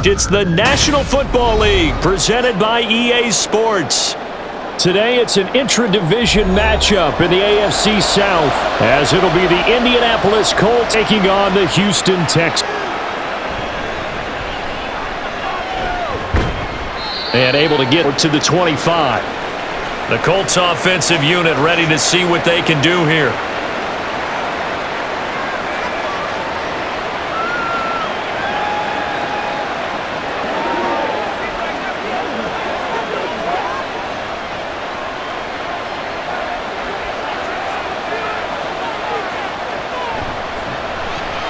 It's the National Football League presented by EA Sports. Today it's an intra-division matchup in the AFC South as it'll be the Indianapolis Colts taking on the Houston Texans. And able to get to the 25. The Colts offensive unit ready to see what they can do here.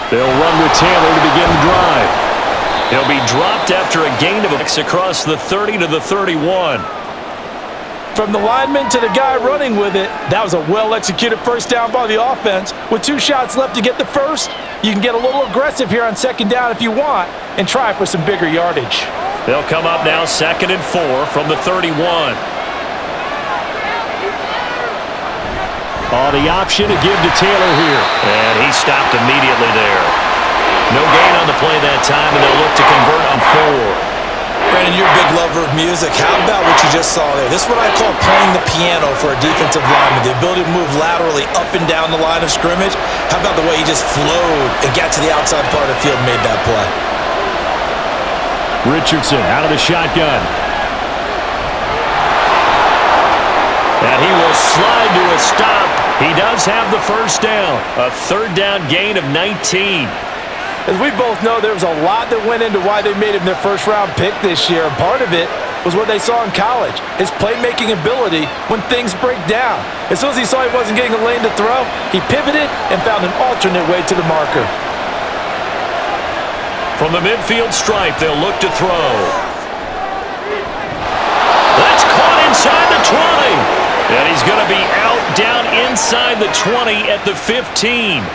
They'll run with Taylor to begin the drive. He'll be dropped after a gain of across the 30 to the 31. From the lineman to the guy running with it, that was a well-executed first down by the offense. With 2 shots left to get the first, you can get a little aggressive here on second down if you want and try for some bigger yardage. They'll come up now 2nd and 4 from the 31. The option to give to Taylor here. And he stopped immediately there. No gain on the play that time, and they'll look to convert on 4. Brandon, you're a big lover of music. How about what you just saw there? This is what I call playing the piano for a defensive lineman. The ability to move laterally up and down the line of scrimmage. How about the way he just flowed and got to the outside part of the field and made that play? Richardson out of the shotgun. And he will slide to a stop. He does have the first down. A 3rd down gain of 19. As we both know, there was a lot that went into why they made him their first-round pick this year. And part of it was what they saw in college, his playmaking ability when things break down. As soon as he saw he wasn't getting a lane to throw, he pivoted and found an alternate way to the marker. From the midfield stripe, they'll look to throw. That's caught inside the 20. And he's going to be out down inside the 20 at the 15.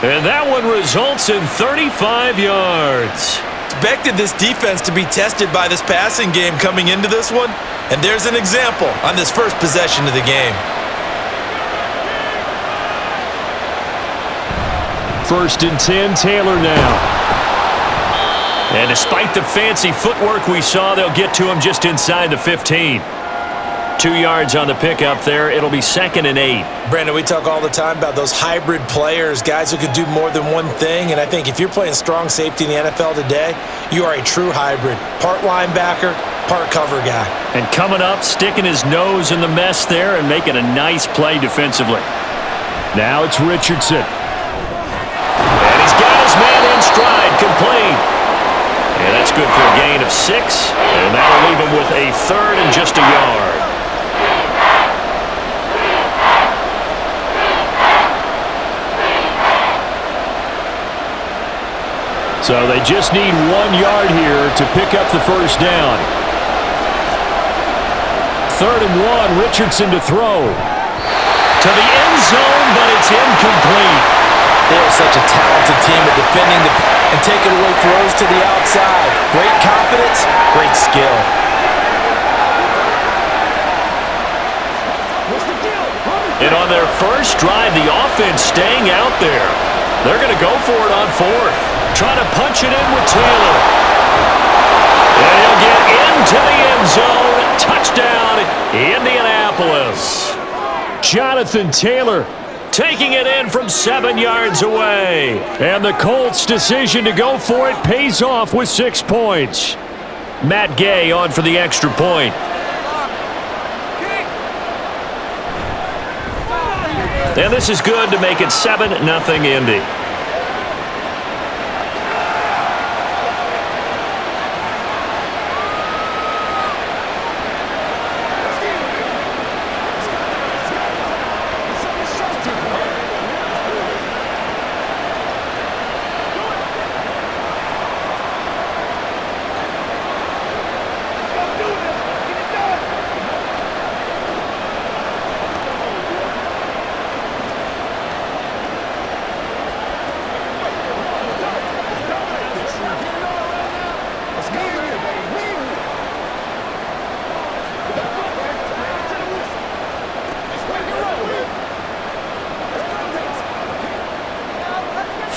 And that one results in 35 yards. Expected this defense to be tested by this passing game coming into this one. And there's an example on this first possession of the game. 1st and 10, Taylor now. And despite the fancy footwork we saw, they'll get to him just inside the 15. 2 yards on the pickup there. It'll be 2nd and 8. Brandon, we talk all the time about those hybrid players, guys who could do more than one thing. And I think if you're playing strong safety in the NFL today, you are a true hybrid. Part linebacker, part cover guy. And coming up, sticking his nose in the mess there and making a nice play defensively. Now it's Richardson. And he's got his man in stride, complete. And that's good for a gain of 6. And that'll leave him with a 3rd and just a yard. So they just need 1 yard here to pick up the first down. 3rd and 1, Richardson to throw. To the end zone, but it's incomplete. They are such a talented team at defending and taking away throws to the outside. Great confidence, great skill. And on their first drive, the offense staying out there. They're going to go for it on 4th. Trying to punch it in with Taylor. And he'll get into the end zone. Touchdown, Indianapolis. Jonathan Taylor taking it in from 7 yards away. And the Colts' decision to go for it pays off with 6 points. Matt Gay on for the extra point. And this is good to make it 7-0 Indy.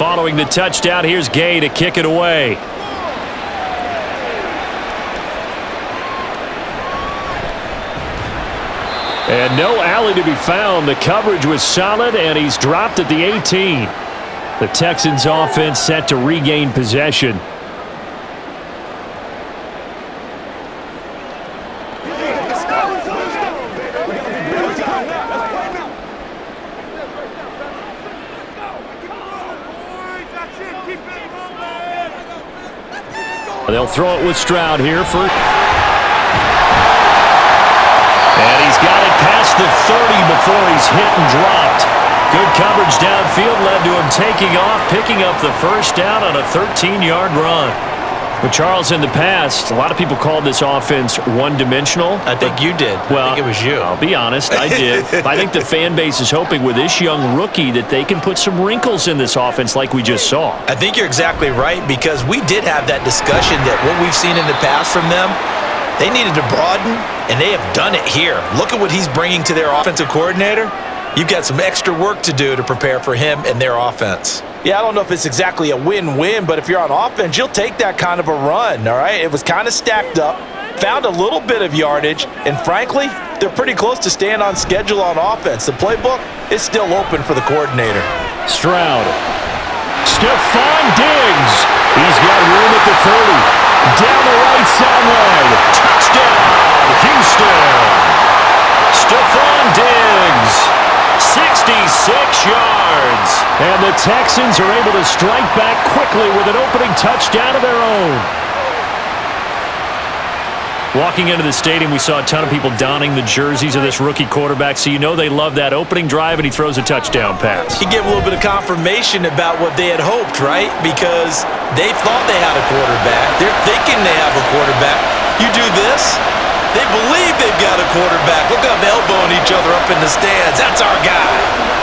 Following the touchdown, here's Gay to kick it away. And no alley to be found. The coverage was solid, and he's dropped at the 18. The Texans offense set to regain possession. They'll throw it with Stroud here for... And he's got it past the 30 before he's hit and dropped. Good coverage downfield led to him taking off, picking up the first down on a 13-yard run. But Charles, in the past, a lot of people called this offense one-dimensional. I think you did. Well, I think it was you. I'll be honest, I did. I think the fan base is hoping with this young rookie that they can put some wrinkles in this offense like we just saw. I think you're exactly right, because we did have that discussion that what we've seen in the past from them, they needed to broaden, and they have done it here. Look at what he's bringing to their offensive coordinator. You've got some extra work to do to prepare for him and their offense. Yeah, I don't know if it's exactly a win-win, but if you're on offense, you'll take that kind of a run, all right? It was kind of stacked up, found a little bit of yardage, and frankly, they're pretty close to staying on schedule on offense. The playbook is still open for the coordinator. Stroud. Stephon Diggs. He's got room at the 30. Down the right sideline. Touchdown, Houston. Stephon Diggs. 66 yards. And the Texans are able to strike back quickly with an opening touchdown of their own. Walking into the stadium, we saw a ton of people donning the jerseys of this rookie quarterback, so you know they love that opening drive, and he throws a touchdown pass. He gave a little bit of confirmation about what they had hoped, right? Because they thought they had a quarterback. They're thinking they have a quarterback. You do this, they believe they've got a quarterback. Look up, elbowing each other up in the stands. That's our guy.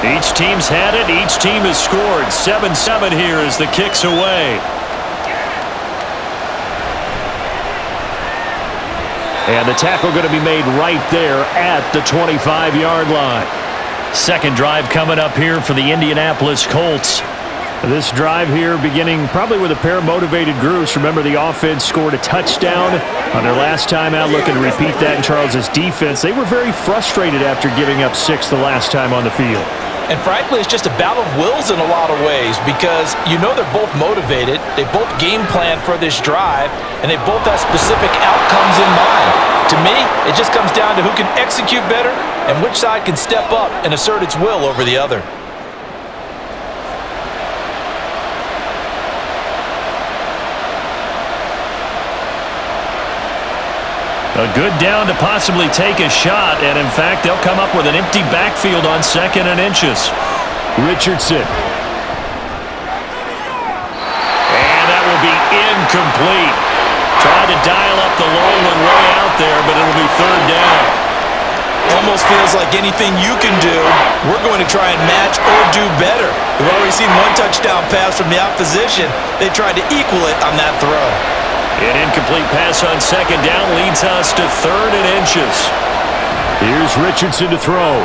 Each team's had it. Each team has scored. 7-7 here as the kick's away. And the tackle going to be made right there at the 25-yard line. Second drive coming up here for the Indianapolis Colts. This drive here beginning probably with a pair of motivated groups. Remember, the offense scored a touchdown on their last time out. Looking to repeat that in Charles's defense. They were very frustrated after giving up 6 the last time on the field. And frankly, it's just a battle of wills in a lot of ways, because you know they're both motivated, they both game plan for this drive, and they both have specific outcomes in mind. To me, it just comes down to who can execute better and which side can step up and assert its will over the other. A good down to possibly take a shot, and in fact, they'll come up with an empty backfield on 2nd and inches. Richardson. And that will be incomplete. Tried to dial up the long one way out there, but it'll be 3rd down. Almost feels like anything you can do, we're going to try and match or do better. We've already seen one touchdown pass from the opposition. They tried to equal it on that throw. An incomplete pass on 2nd down leads us to 3rd and inches. Here's Richardson to throw.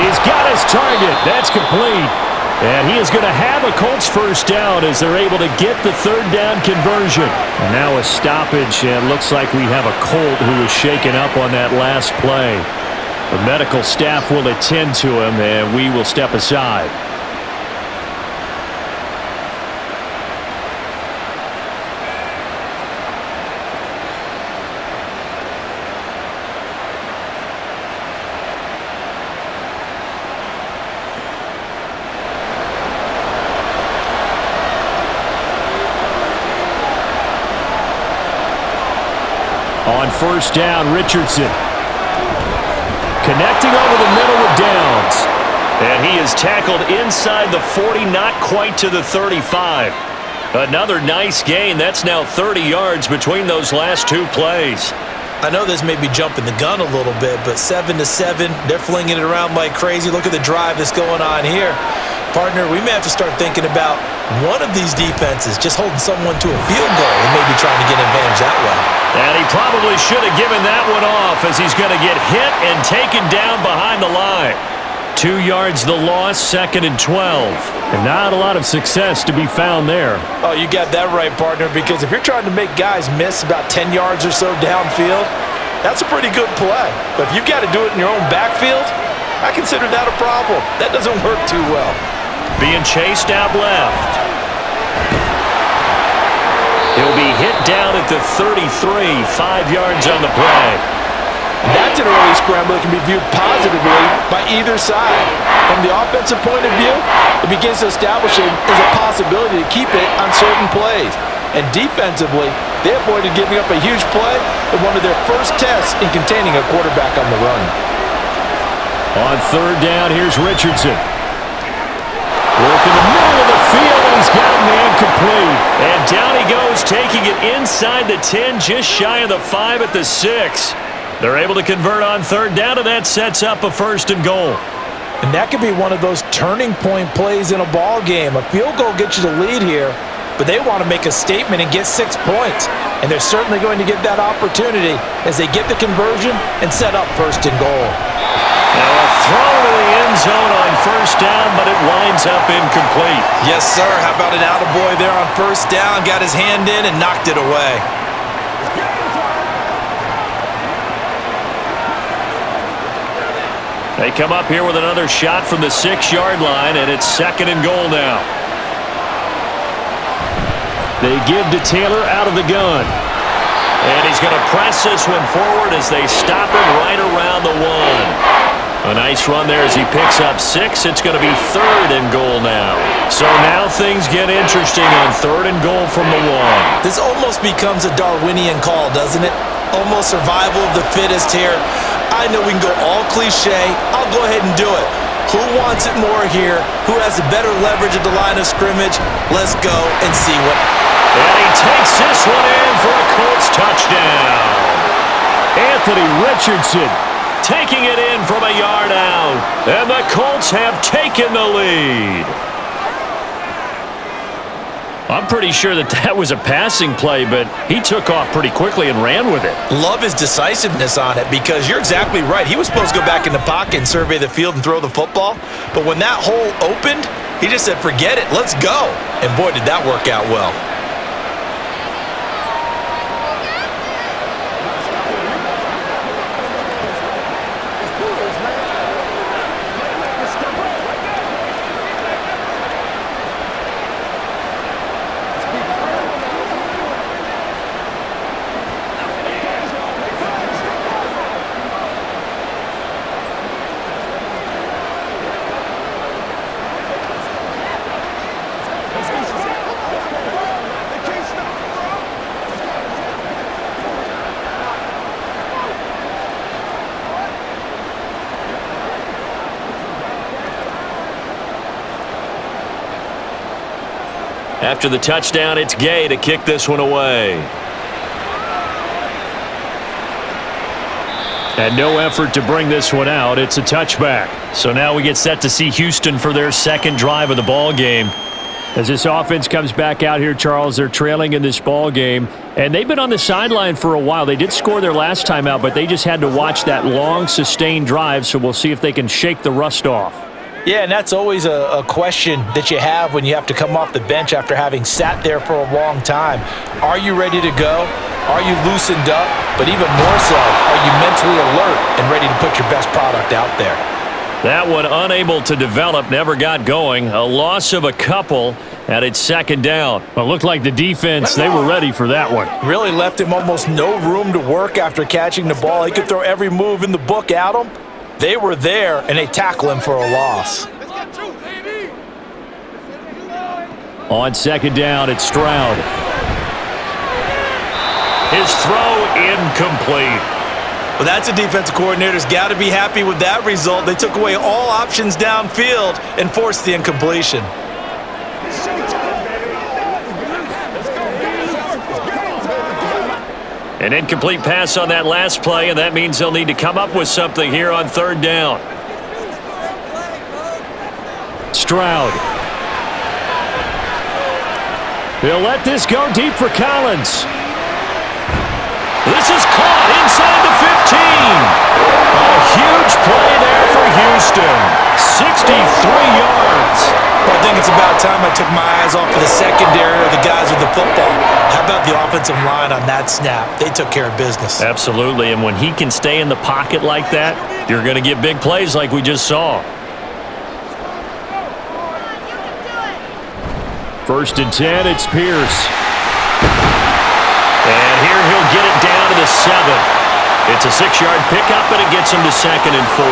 He's got his target. That's complete. And he is going to have a Colts first down as they're able to get the 3rd down conversion. Now a stoppage, and looks like we have a Colt who was shaken up on that last play. The medical staff will attend to him, and we will step aside. On first down, Richardson. Connecting over the middle with Downs. And he is tackled inside the 40, not quite to the 35. Another nice gain. That's now 30 yards between those last two plays. I know this may be jumping the gun a little bit, but 7-7, they're flinging it around like crazy. Look at the drive that's going on here. Partner, we may have to start thinking about one of these defenses just holding someone to a field goal and maybe trying to get an advantage that way. And he probably should have given that one off as he's going to get hit and taken down behind the line. 2 yards the loss, 2nd and 12. And not a lot of success to be found there. Oh, you got that right, partner, because if you're trying to make guys miss about 10 yards or so downfield, that's a pretty good play. But if you've got to do it in your own backfield, I consider that a problem. That doesn't work too well. Being chased out left. He'll be hit down at the 33, 5 yards on the play. And that's an early scramble that can be viewed positively by either side. From the offensive point of view, it begins to establish it as a possibility to keep it on certain plays. And defensively, they avoided giving up a huge play in one of their first tests in containing a quarterback on the run. On 3rd down, here's Richardson. Work in the middle of the field, and he's got a man complete. And down he goes, taking it inside the 10, just shy of the 5 at the 6. They're able to convert on 3rd down, and that sets up a 1st and goal. And that could be one of those turning point plays in a ball game. A field goal gets you the lead here, but they want to make a statement and get 6 points. And they're certainly going to get that opportunity as they get the conversion and set up 1st and goal. Now a throw to the end zone on 1st down, but it winds up incomplete. Yes, sir. How about an attaboy there on 1st down? Got his hand in and knocked it away. They come up here with another shot from the 6-yard line, and it's 2nd and goal now. They give to Taylor out of the gun. And he's going to press this one forward as they stop him right around the 1. A nice run there as he picks up 6. It's going to be 3rd and goal now. So now things get interesting on 3rd and goal from the 1. This almost becomes a Darwinian call, doesn't it? Almost survival of the fittest here. I know we can go all cliche. I'll go ahead and do it. Who wants it more here? Who has a better leverage at the line of scrimmage? Let's go and see what. And he takes this one in for a Colts touchdown. Anthony Richardson taking it in from a yard out. And the Colts have taken the lead. I'm pretty sure that was a passing play, but he took off pretty quickly and ran with it. Love his decisiveness on it because you're exactly right. He was supposed to go back in the pocket and survey the field and throw the football. But when that hole opened, he just said, forget it, let's go. And boy, did that work out well. After the touchdown, it's Gay to kick this one away. And no effort to bring this one out. It's a touchback. So now we get set to see Houston for their 2nd drive of the ball game. As this offense comes back out here, Charles, they're trailing in this ball game. And they've been on the sideline for a while. They did score their last time out, but they just had to watch that long, sustained drive. So we'll see if they can shake the rust off. Yeah, and that's always a question that you have when you have to come off the bench after having sat there for a long time. Are you ready to go? Are you loosened up? But even more so, are you mentally alert and ready to put your best product out there? That one unable to develop, never got going. A loss of a couple, and it's 2nd down. Well, it looked like the defense, they were ready for that one. Really left him almost no room to work after catching the ball. He could throw every move in the book at him. They were there, and they tackle him for a loss. On 2nd down, it's Stroud. His throw incomplete. Well, that's a defensive coordinator's got to be happy with that result. They took away all options downfield and forced the incompletion. An incomplete pass on that last play, and that means they'll need to come up with something here on third down. Stroud. They'll let this go deep for Collins. This is caught inside the 15. A huge play there for Houston. 63 yards. Well, I think it's about time I took my eyes off of the secondary or the guys with the football. How about the offensive line on that snap? They took care of business. Absolutely, and when he can stay in the pocket like that, you're going to get big plays like we just saw. First and 10, it's Pierce. And here he'll get it down to the 7. It's a 6-yard pickup, and it gets him to 2nd and 4.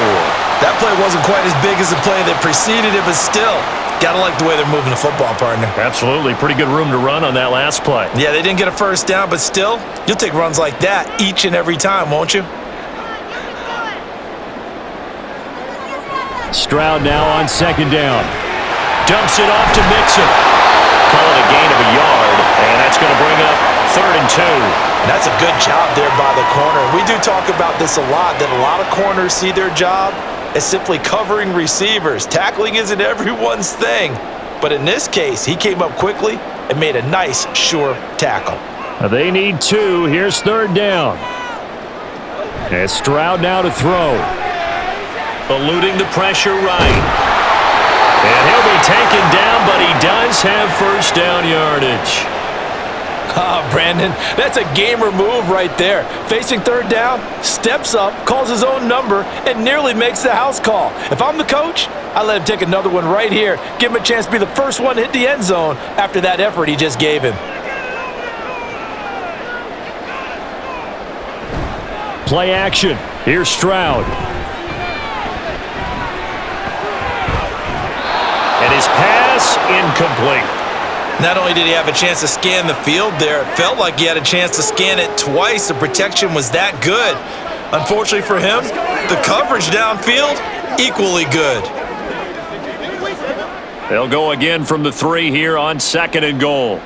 That play wasn't quite as big as the play that preceded it, but still, gotta like the way they're moving the football, partner. Absolutely. Pretty good room to run on that last play. Yeah, they didn't get a first down, but still, you'll take runs like that each and every time, won't you? Stroud now on 2nd down. Dumps it off to Mixon. Call it a gain of a yard, and that's going to bring up 3rd and 2. That's a good job there by the corner. We do talk about this a lot, that a lot of corners see their job as simply covering receivers. Tackling isn't everyone's thing. But in this case, he came up quickly and made a nice, sure tackle. They need 2. Here's 3rd down. And Stroud now to throw. Eluding the pressure right. And he'll be taken down, but he does have first down yardage. Oh, Brandon, that's a gamer move right there. Facing 3rd down, steps up, calls his own number, and nearly makes the house call. If I'm the coach, I let him take another one right here. Give him a chance to be the first one to hit the end zone after that effort he just gave him. Play action. Here's Stroud. And his pass incomplete. Not only did he have a chance to scan the field there, it felt like he had a chance to scan it twice. The protection was that good. Unfortunately for him, the coverage downfield, equally good. They'll go again from the 3 here on 2nd and goal.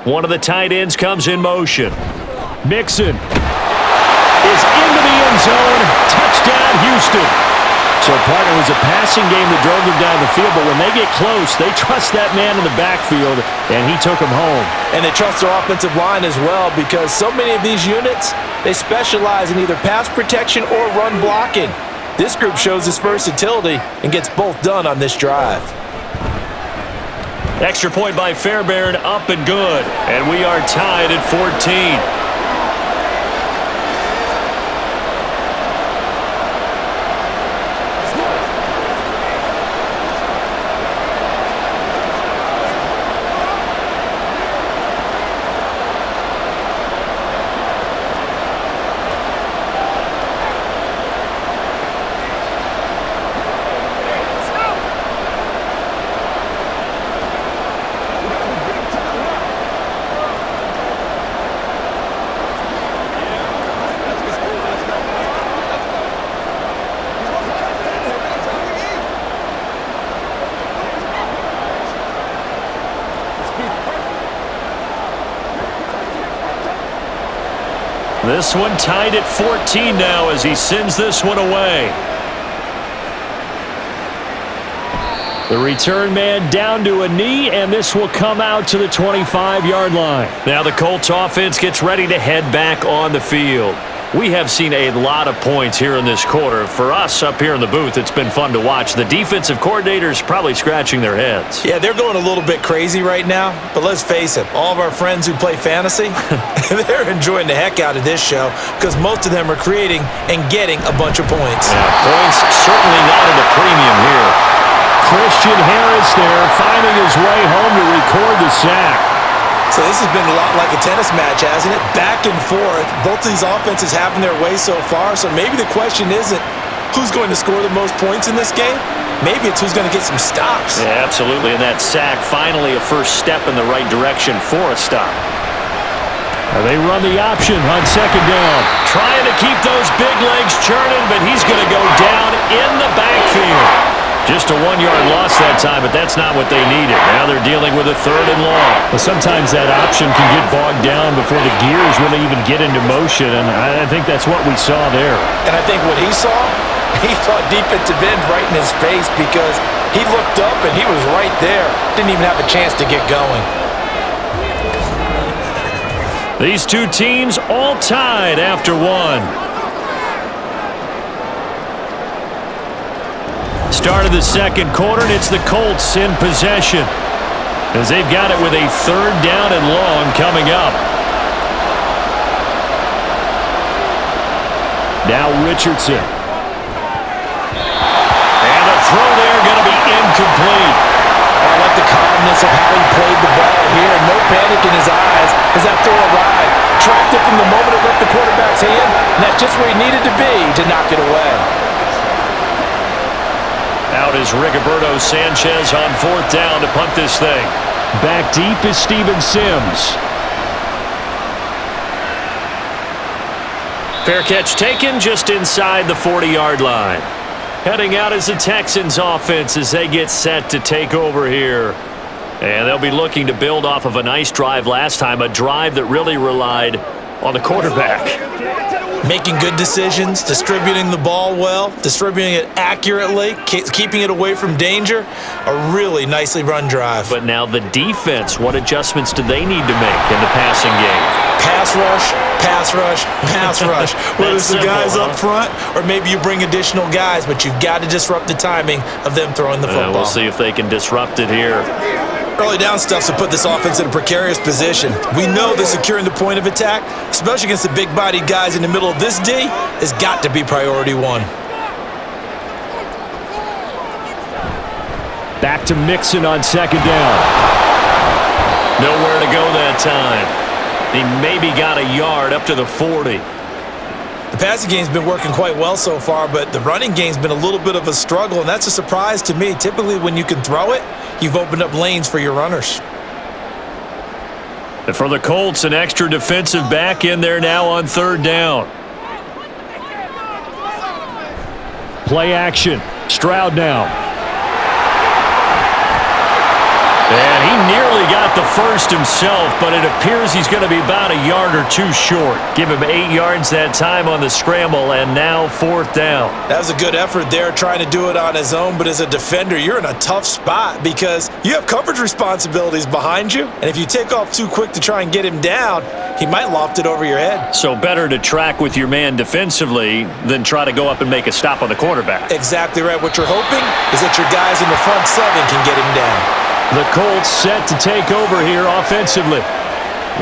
One of the tight ends comes in motion. Mixon is into the end zone. Touchdown, Houston. So, partner, it was a passing game that drove them down the field, but when they get close, they trust that man in the backfield, and he took them home. And they trust their offensive line as well, because so many of these units, they specialize in either pass protection or run blocking. This group shows its versatility and gets both done on this drive. Extra point by Fairbairn, up and good. And we are tied at 14. This one tied at 14 now as he sends this one away. The return man down to a knee, and this will come out to the 25-yard line. Now the Colts offense gets ready to head back on the field. We have seen a lot of points here in this quarter. For us up here in the booth, it's been fun to watch. The defensive coordinators probably scratching their heads. Yeah, they're going a little bit crazy right now, but let's face it, all of our friends who play fantasy, they're enjoying the heck out of this show because most of them are creating and getting a bunch of points. Yeah, points certainly not at a premium here. Christian Harris there finding his way home to record the sack. So this has been a lot like a tennis match, hasn't it? Back and forth. Both these offenses having their way so far. So maybe the question isn't who's going to score the most points in this game. Maybe it's who's going to get some stops. Yeah, absolutely. And that sack, finally a first step in the right direction for a stop. They run the option on 2nd down. Trying to keep those big legs churning, but he's going to go down in the backfield. Just a 1-yard loss that time, but that's not what they needed. Now they're dealing with a 3rd and long. Well, sometimes that option can get bogged down before the gears really even get into motion, and I think that's what we saw there. And I think what he saw defensive end right in his face because he looked up and he was right there. Didn't even have a chance to get going. These two teams all tied after 1. Start of the second quarter, and it's the Colts in possession as they've got it with a 3rd down and long coming up. Now Richardson. And the throw there going to be incomplete. I like the calmness of how he played the ball here. No panic in his eyes as that throw arrived. Tracked it from the moment it left the quarterback's hand, and that's just where he needed to be to knock it away. Out is Rigoberto Sanchez on 4th down to punt this thing. Back deep is Steven Sims. Fair catch taken just inside the 40-yard line. Heading out is the Texans offense as they get set to take over here. And they'll be looking to build off of a nice drive last time, a drive that really relied on the quarterback. Making good decisions, distributing the ball well, distributing it accurately, keeping it away from danger. A really nicely run drive. But now the defense, what adjustments do they need to make in the passing game? Pass rush, pass rush, pass rush. Whether it's the guys up front or maybe you bring additional guys, but you've got to disrupt the timing of them throwing the football. We'll see if they can disrupt it here. Early down stuff to put this offense in a precarious position. We know that securing the point of attack, especially against the big-bodied guys in the middle of this D, has got to be priority 1. Back to Mixon on 2nd down. Nowhere to go that time. He maybe got a yard up to the 40. The passing game's been working quite well so far, but the running game's been a little bit of a struggle, and that's a surprise to me. Typically, when you can throw it, you've opened up lanes for your runners. And for the Colts, an extra defensive back in there now on 3rd down. Play action. Stroud now. And he nearly got the first himself, but it appears he's going to be about a yard or 2 short. Give him 8 yards that time on the scramble, and now 4th down. That was a good effort there, trying to do it on his own, but as a defender, you're in a tough spot because you have coverage responsibilities behind you, and if you take off too quick to try and get him down, he might loft it over your head. So better to track with your man defensively than try to go up and make a stop on the quarterback. Exactly right. What you're hoping is that your guys in the front 7 can get him down. The Colts set to take over here offensively.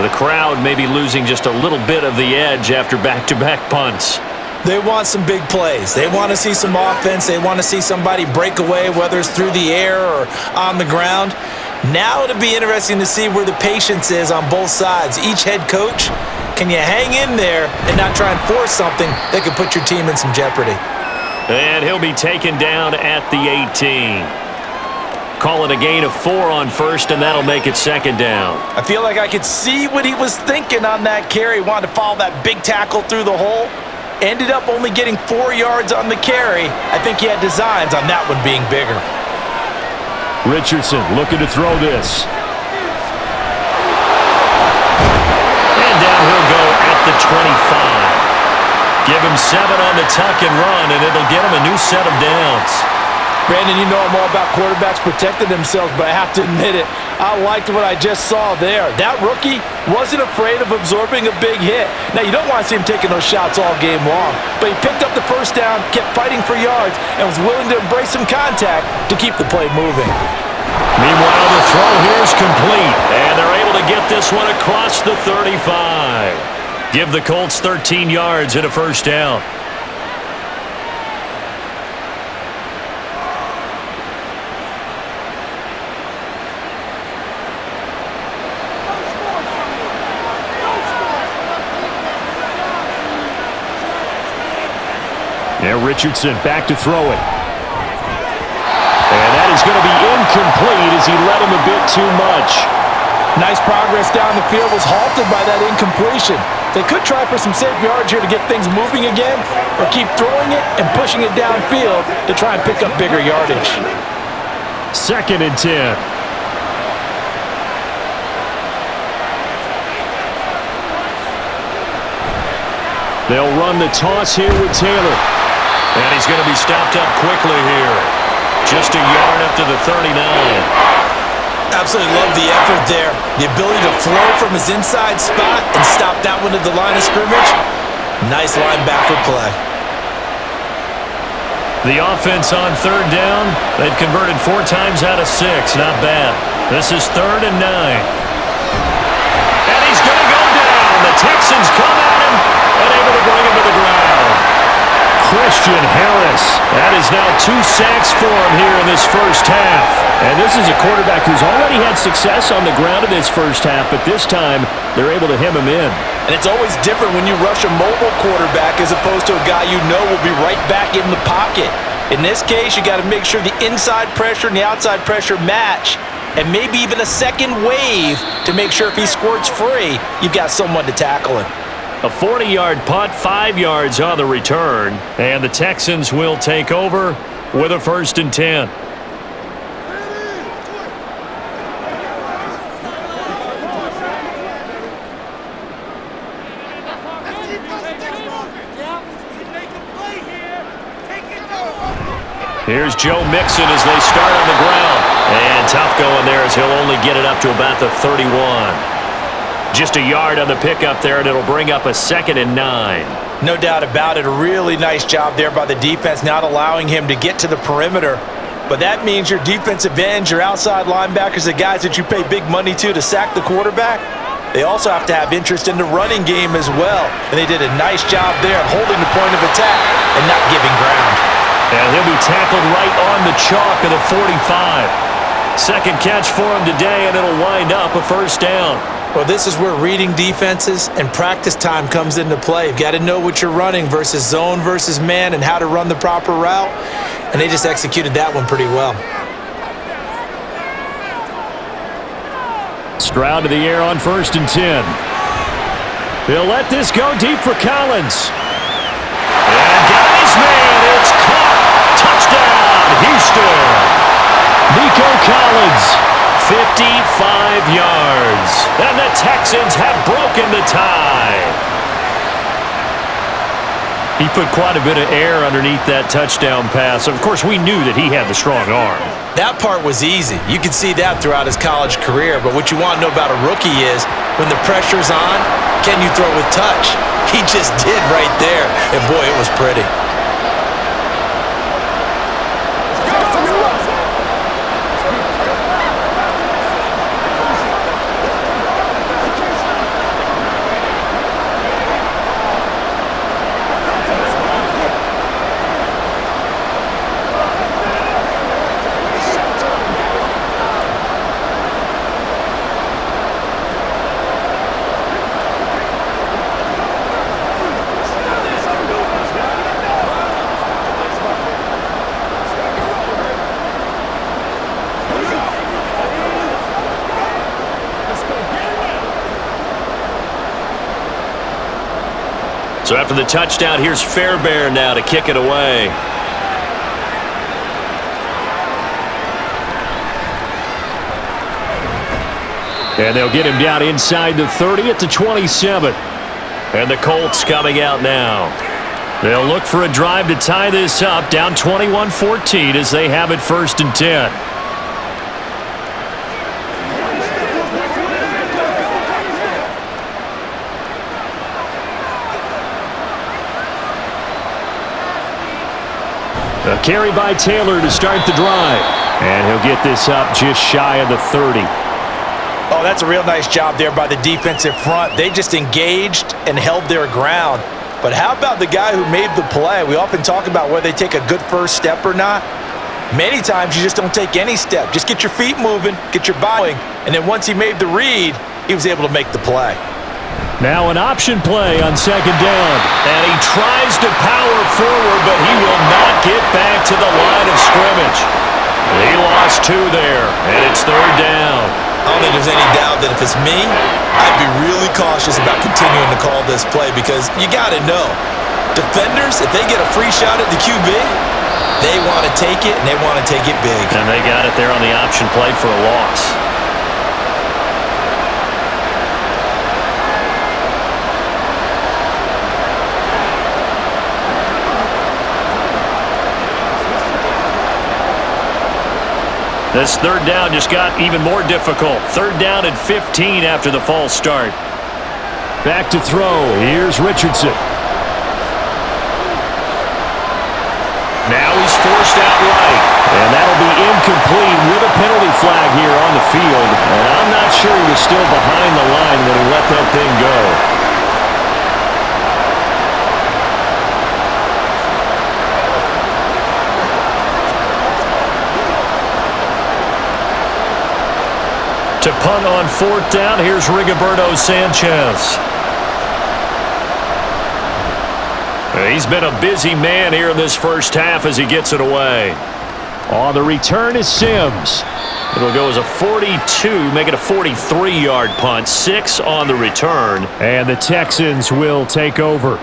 The crowd may be losing just a little bit of the edge after back-to-back punts. They want some big plays. They want to see some offense. They want to see somebody break away, whether it's through the air or on the ground. Now it'll be interesting to see where the patience is on both sides. Each head coach, can you hang in there and not try and force something that could put your team in some jeopardy? And he'll be taken down at the 18. Call it a gain of 4 on 1st, and that'll make it 2nd down. I feel like I could see what he was thinking on that carry. Wanted to follow that big tackle through the hole. Ended up only getting 4 yards on the carry. I think he had designs on that one being bigger. Richardson looking to throw this. And down he'll go at the 25. Give him 7 on the tuck and run, and it'll get him a new set of downs. Brandon, you know I'm all about quarterbacks protecting themselves, but I have to admit it, I liked what I just saw there. That rookie wasn't afraid of absorbing a big hit. Now, you don't want to see him taking those shots all game long, but he picked up the first down, kept fighting for yards, and was willing to embrace some contact to keep the play moving. Meanwhile, the throw here is complete, and they're able to get this one across the 35. Give the Colts 13 yards and a first down. Now Richardson back to throw it. And that is going to be incomplete as he led him a bit too much. Nice progress down the field, was halted by that incompletion. They could try for some safe yards here to get things moving again, or keep throwing it and pushing it downfield to try and pick up bigger yardage. 2nd and 10. They'll run the toss here with Taylor. And he's going to be stopped up quickly here. Just a yard up to the 39. Absolutely love the effort there. The ability to flow from his inside spot and stop that one at the line of scrimmage. Nice linebacker play. The offense on 3rd down. They've converted 4 times out of 6. Not bad. This is 3rd and 9. And he's going to go down. The Texans come at him and able to bring him to the ground. Christian Harris. That is now 2 sacks for him here in this first half. And this is a quarterback who's already had success on the ground in this first half, but this time they're able to hem him in. And it's always different when you rush a mobile quarterback as opposed to a guy you know will be right back in the pocket. In this case, you got to make sure the inside pressure and the outside pressure match, and maybe even a second wave to make sure if he squirts free, you've got someone to tackle him. A 40-yard punt, 5 yards on the return, and the Texans will take over with a 1st and 10. Here's Joe Mixon as they start on the ground. And tough going there as he'll only get it up to about the 31. Just a yard on the pickup there, and it'll bring up a 2nd and 9. No doubt about it. A really nice job there by the defense, not allowing him to get to the perimeter. But that means your defensive ends, your outside linebackers, the guys that you pay big money to sack the quarterback, they also have to have interest in the running game as well. And they did a nice job there of holding the point of attack and not giving ground. And he'll be tackled right on the chalk of the 45. Second catch for him today, and it'll wind up a 1st down. Well, this is where reading defenses and practice time comes into play. You've got to know what you're running versus zone versus man and how to run the proper route. And they just executed that one pretty well. Stroud to the air on 1st and 10. He'll let this go deep for Collins. And got his man. It's caught. Touchdown, Houston. Nico Collins. 55 yards. And the Texans have broken the tie. He put quite a bit of air underneath that touchdown pass. Of course, we knew that he had the strong arm. That part was easy. You could see that throughout his college career. But what you want to know about a rookie is when the pressure's on, can you throw with touch? He just did right there. And boy, it was pretty. So after the touchdown, here's Fairbairn now to kick it away. And they'll get him down inside the 30 at the 27. And the Colts coming out now. They'll look for a drive to tie this up, down 21-14 as they have it 1st and 10. A carry by Taylor to start the drive. And he'll get this up just shy of the 30. Oh, that's a real nice job there by the defensive front. They just engaged and held their ground. But how about the guy who made the play? We often talk about whether they take a good first step or not. Many times you just don't take any step. Just get your feet moving, get your body. And then once he made the read, he was able to make the play. Now an option play on 2nd down. And he tries to power forward, but he will not get back to the line of scrimmage. He lost 2 there, and it's 3rd down. I don't think there's any doubt that if it's me, I'd be really cautious about continuing to call this play because you got to know, defenders, if they get a free shot at the QB, they want to take it, and they want to take it big. And they got it there on the option play for a loss. This third down just got even more difficult. Third down and 15 after the false start. Back to throw. Here's Richardson. Now he's forced out right. And that'll be incomplete with a penalty flag here on the field. And I'm not sure he was still behind the line when he let that thing go. To punt on fourth down, here's Rigoberto Sanchez. He's been a busy man here in this first half as he gets it away. On the return is Sims. It'll go as a 42, make it a 43-yard punt. 6 on the return. And the Texans will take over.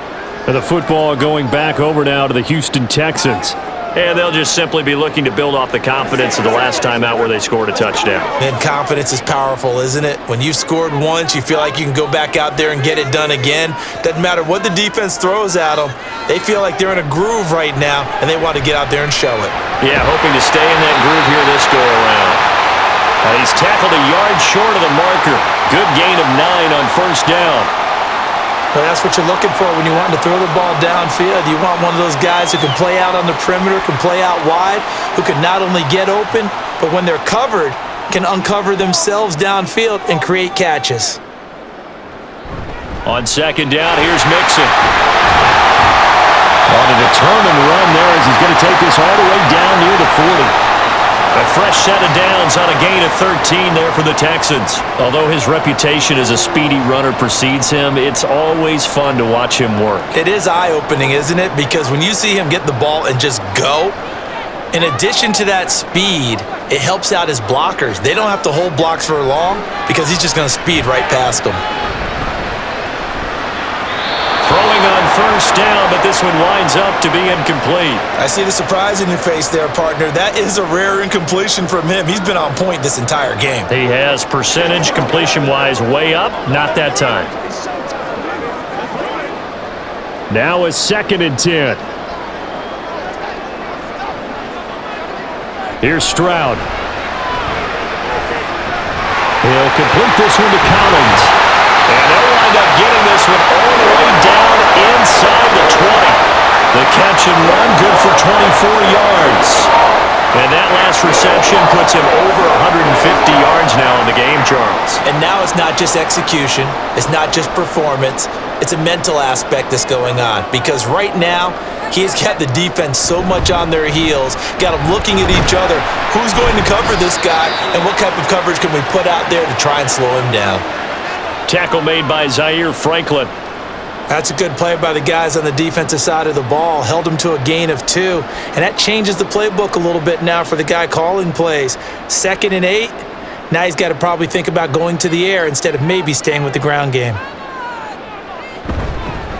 The football going back over now to the Houston Texans. And they'll just simply be looking to build off the confidence of the last time out where they scored a touchdown. And confidence is powerful, isn't it? When you've scored once, you feel like you can go back out there and get it done again. Doesn't matter what the defense throws at them. They feel like they're in a groove right now, and they want to get out there and show it. Yeah, hoping to stay in that groove here this go-around. He's tackled a yard short of the marker. Good gain of 9 on first down. Well, that's what you're looking for when you want to throw the ball downfield. You want one of those guys who can play out on the perimeter, can play out wide, who can not only get open, but when they're covered, can uncover themselves downfield and create catches. On second down, here's Mixon. On a determined run there as he's going to take this all the way down near the 40. A fresh set of downs on a gain of 13 there for the Texans. Although his reputation as a speedy runner precedes him, it's always fun to watch him work. It is eye-opening, isn't it? Because when you see him get the ball and just go, in addition to that speed, it helps out his blockers. They don't have to hold blocks for long because he's just going to speed right past them. Throwing on first down, but this one winds up to be incomplete. I see the surprise in your face there, partner. That is a rare incompletion from him. He's been on point this entire game. He has percentage completion-wise way up, not that time. Now a 2nd and 10. Here's Stroud. He'll complete this one to Collins. And they'll wind up getting this one all the way down inside the 20. The catch and run, good for 24 yards. And that last reception puts him over 150 yards now in the game, Charles. And now it's not just execution. It's not just performance. It's a mental aspect that's going on. Because right now, he's got the defense so much on their heels, got them looking at each other. Who's going to cover this guy, and what type of coverage can we put out there to try and slow him down? Tackle made by Zaire Franklin. That's a good play by the guys on the defensive side of the ball. Held him to a gain of 2. And that changes the playbook a little bit now for the guy calling plays. 2nd and 8. Now he's got to probably think about going to the air instead of maybe staying with the ground game.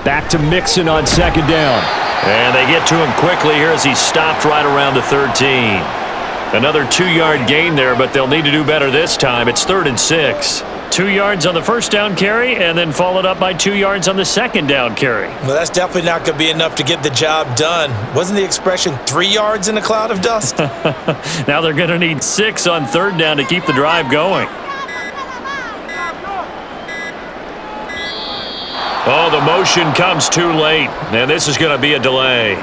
Back to Mixon on 2nd down. And they get to him quickly here as he stopped right around the 13. Another 2-yard gain there, but they'll need to do better this time. It's 3rd and 6. 2 yards on the first down carry, and then followed up by 2 yards on the second down carry. Well, that's definitely not going to be enough to get the job done. Wasn't the expression 3 yards in a cloud of dust? Now they're going to need 6 on 3rd down to keep the drive going. Oh, the motion comes too late, and this is going to be a delay.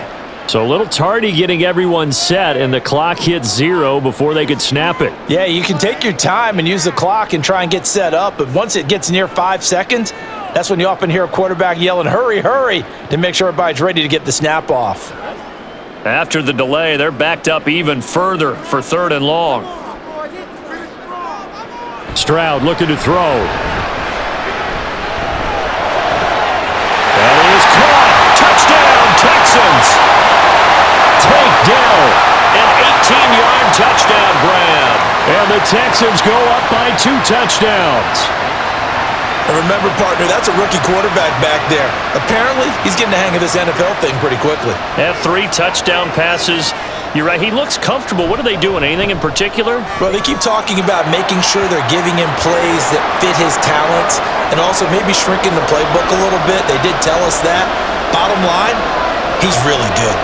So a little tardy getting everyone set, and the clock hits 0 before they could snap it. Yeah, you can take your time and use the clock and try and get set up, but once it gets near 5 seconds, that's when you often hear a quarterback yelling, "Hurry, hurry," to make sure everybody's ready to get the snap off. After the delay, they're backed up even further for 3rd and long. Stroud looking to throw. And he is caught. Touchdown, Texans. Take down. An 18-yard touchdown grab. And the the Texans go up by 2 touchdowns. And remember, partner, that's a rookie quarterback back there. Apparently, he's getting the hang of this NFL thing pretty quickly. Had 3 touchdown passes. You're right, he looks comfortable. What are they doing? Anything in particular? Well, they keep talking about making sure they're giving him plays that fit his talents and also maybe shrinking the playbook a little bit. They did tell us that. Bottom line, he's really good.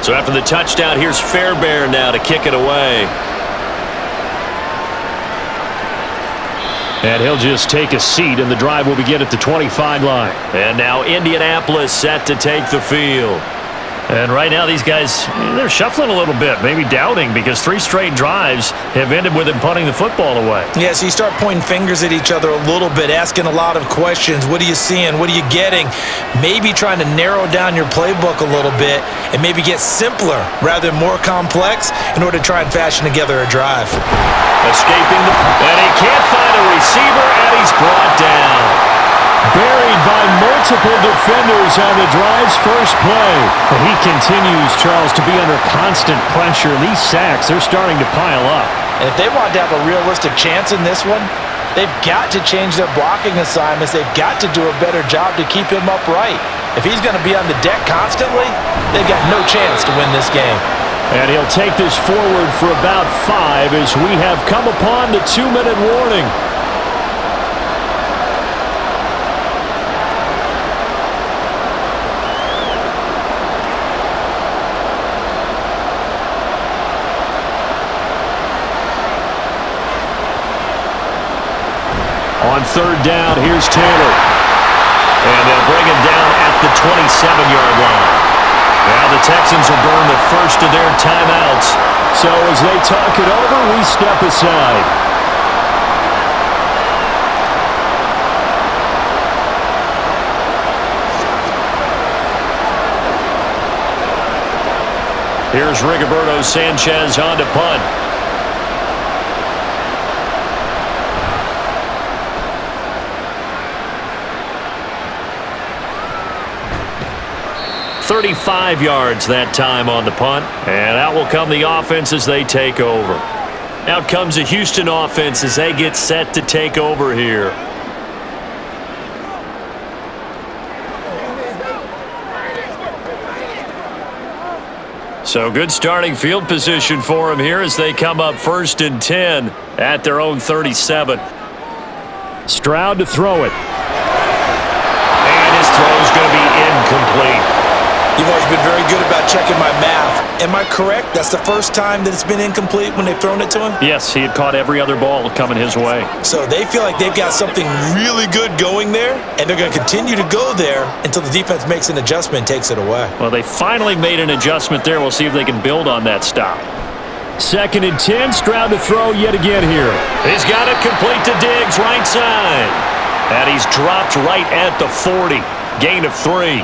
So after the touchdown, here's Fairbairn now to kick it away. And he'll just take a seat, and the drive will begin at the 25 line. And now Indianapolis set to take the field. And right now these guys, they're shuffling a little bit, maybe doubting, because 3 straight drives have ended with them punting the football away. Yeah, so you start pointing fingers at each other a little bit, asking a lot of questions. What are you seeing? What are you getting? Maybe trying to narrow down your playbook a little bit and maybe get simpler rather than more complex in order to try and fashion together a drive. Escaping and he can't find a receiver, and he's brought down. Buried by multiple defenders on the drive's first play. But he continues, Charles, to be under constant pressure. And these sacks, they're starting to pile up. And if they want to have a realistic chance in this one, they've got to change their blocking assignments. They've got to do a better job to keep him upright. If he's going to be on the deck constantly, they've got no chance to win this game. And he'll take this forward for about 5 as we have come upon the 2-minute warning. On 3rd down, here's Taylor. And they'll bring him down at the 27-yard line. Now the Texans will burn the first of their timeouts. So as they talk it over, we step aside. Here's Rigoberto Sanchez on to punt. .35 yards that time on the punt. And out will come the offense as they take over. Out comes the Houston offense as they get set to take over here. So good starting field position for them here as they come up 1st and 10 at their own 37. Stroud to throw it. And his throw is going to be incomplete. You've always been very good about checking my math. Am I correct? That's the first time that it's been incomplete when they've thrown it to him? Yes, he had caught every other ball coming his way. So they feel like they've got something really good going there, and they're going to continue to go there until the defense makes an adjustment and takes it away. Well, they finally made an adjustment there. We'll see if they can build on that stop. 2nd and 10, Stroud to throw yet again here. He's got it complete to Diggs, right side. And he's dropped right at the 40. Gain of 3.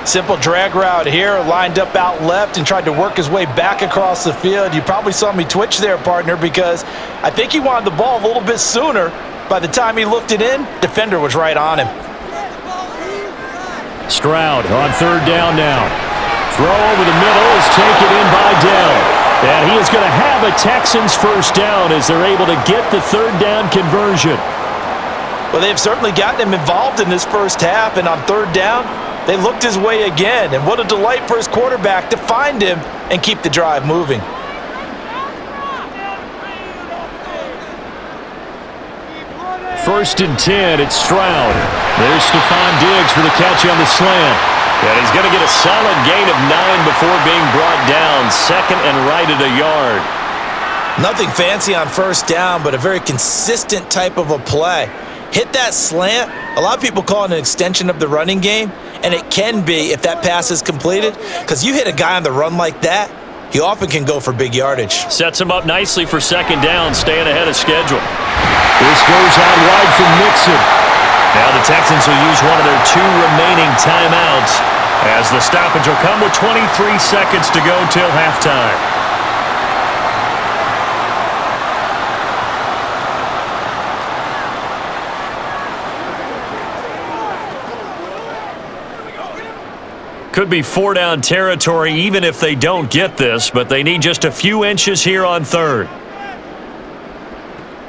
Simple drag route here, lined up out left and tried to work his way back across the field. You probably saw me twitch there, partner, because I think he wanted the ball a little bit sooner. By the time he looked it in, defender was right on him. Stroud on 3rd down now. Throw over the middle is taken in by Dell. And he is going to have a Texans first down as they're able to get the 3rd down conversion. Well, they've certainly gotten him involved in this first half, and on 3rd down, they looked his way again, and what a delight for his quarterback to find him and keep the drive moving. First and 10, it's Stroud. There's Stephon Diggs for the catch on the slant. And he's going to get a solid gain of 9 before being brought down. 2nd and right at a yard. Nothing fancy on 1st down, but a very consistent type of a play. Hit that slant, A lot of people call it an extension of the running game, and it can be if that pass is completed, because you hit a guy on the run like that, he often can go for big yardage. Sets him up nicely for second down, staying ahead of schedule. This goes out wide from Mixon. Now the Texans will use one of their 2 remaining timeouts as the stoppage will come with 23 seconds to go till halftime. Could be 4-down territory even if they don't get this, but they need just a few inches here on third.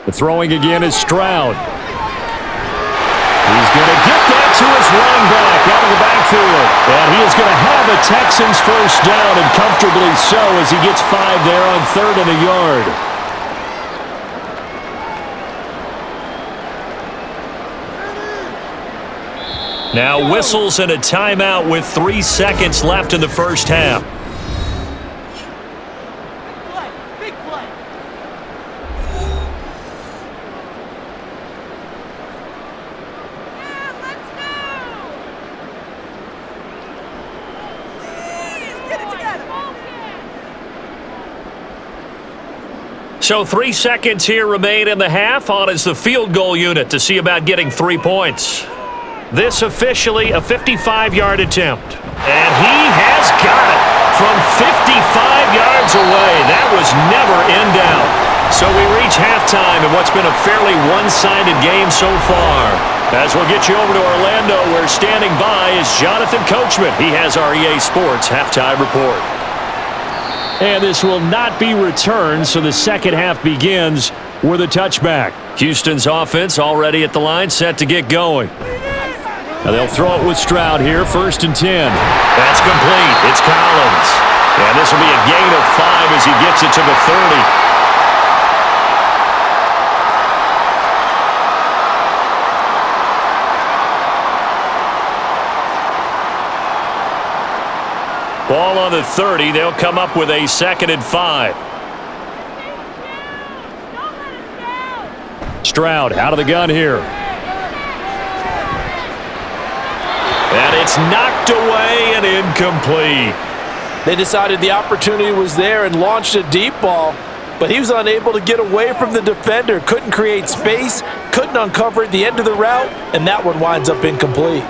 The throwing again is Stroud. He's going to get that to his running back out of the backfield. And he is going to have a Texans first down, and comfortably so, as he gets 5 there on 3rd and a yard. Now whistles and a timeout with 3 seconds left in the first half. Big play. Yeah, let's go. Please get it together. So 3 seconds here remain in the half. On is the field goal unit to see about getting 3 points. This officially a 55-yard attempt. And he has got it from 55 yards away. That was never in doubt. So we reach halftime in what's been a fairly one-sided game so far. As we'll get you over to Orlando, where standing by is Jonathan Coachman. He has our EA Sports halftime report. And this will not be returned, so the second half begins with a touchback. Houston's offense already at the line, set to get going. Now they'll throw it with Stroud here, 1st and 10. That's complete. It's Collins. And this will be a gain of 5 as he gets it to the 30. Ball on the 30. They'll come up with a 2nd and 5. Stroud out of the gun here. And it's knocked away and incomplete. They decided the opportunity was there and launched a deep ball, but he was unable to get away from the defender, couldn't create space, couldn't uncover at the end of the route, and that one winds up incomplete.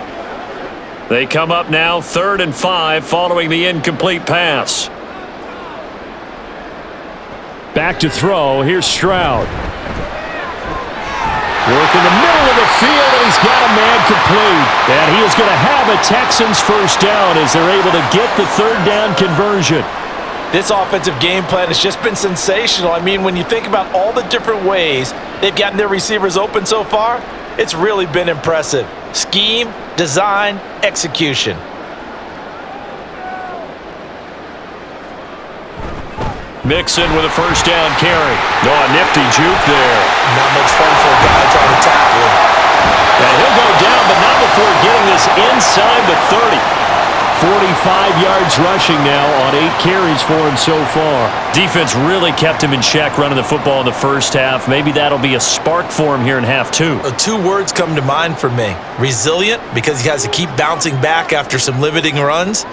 They come up now 3rd and 5 following the incomplete pass. Back to throw. Here's Stroud. Work in the middle of the field, and he's got a man complete. And he is going to have a Texans first down as they're able to get the 3rd down conversion. This offensive game plan has just been sensational. I mean, when you think about all the different ways they've gotten their receivers open so far, it's really been impressive. Scheme, design, execution. Mixon with a first down carry. Oh, a nifty juke there. Not much fun for a guy trying to tackle him. And he'll go down, but not before getting this inside the 30. 45 yards rushing now on 8 carries for him so far. Defense really kept him in check running the football in the first half. Maybe that'll be a spark for him here in half 2. 2 words come to mind for me. Resilient, because he has to keep bouncing back after some limiting runs.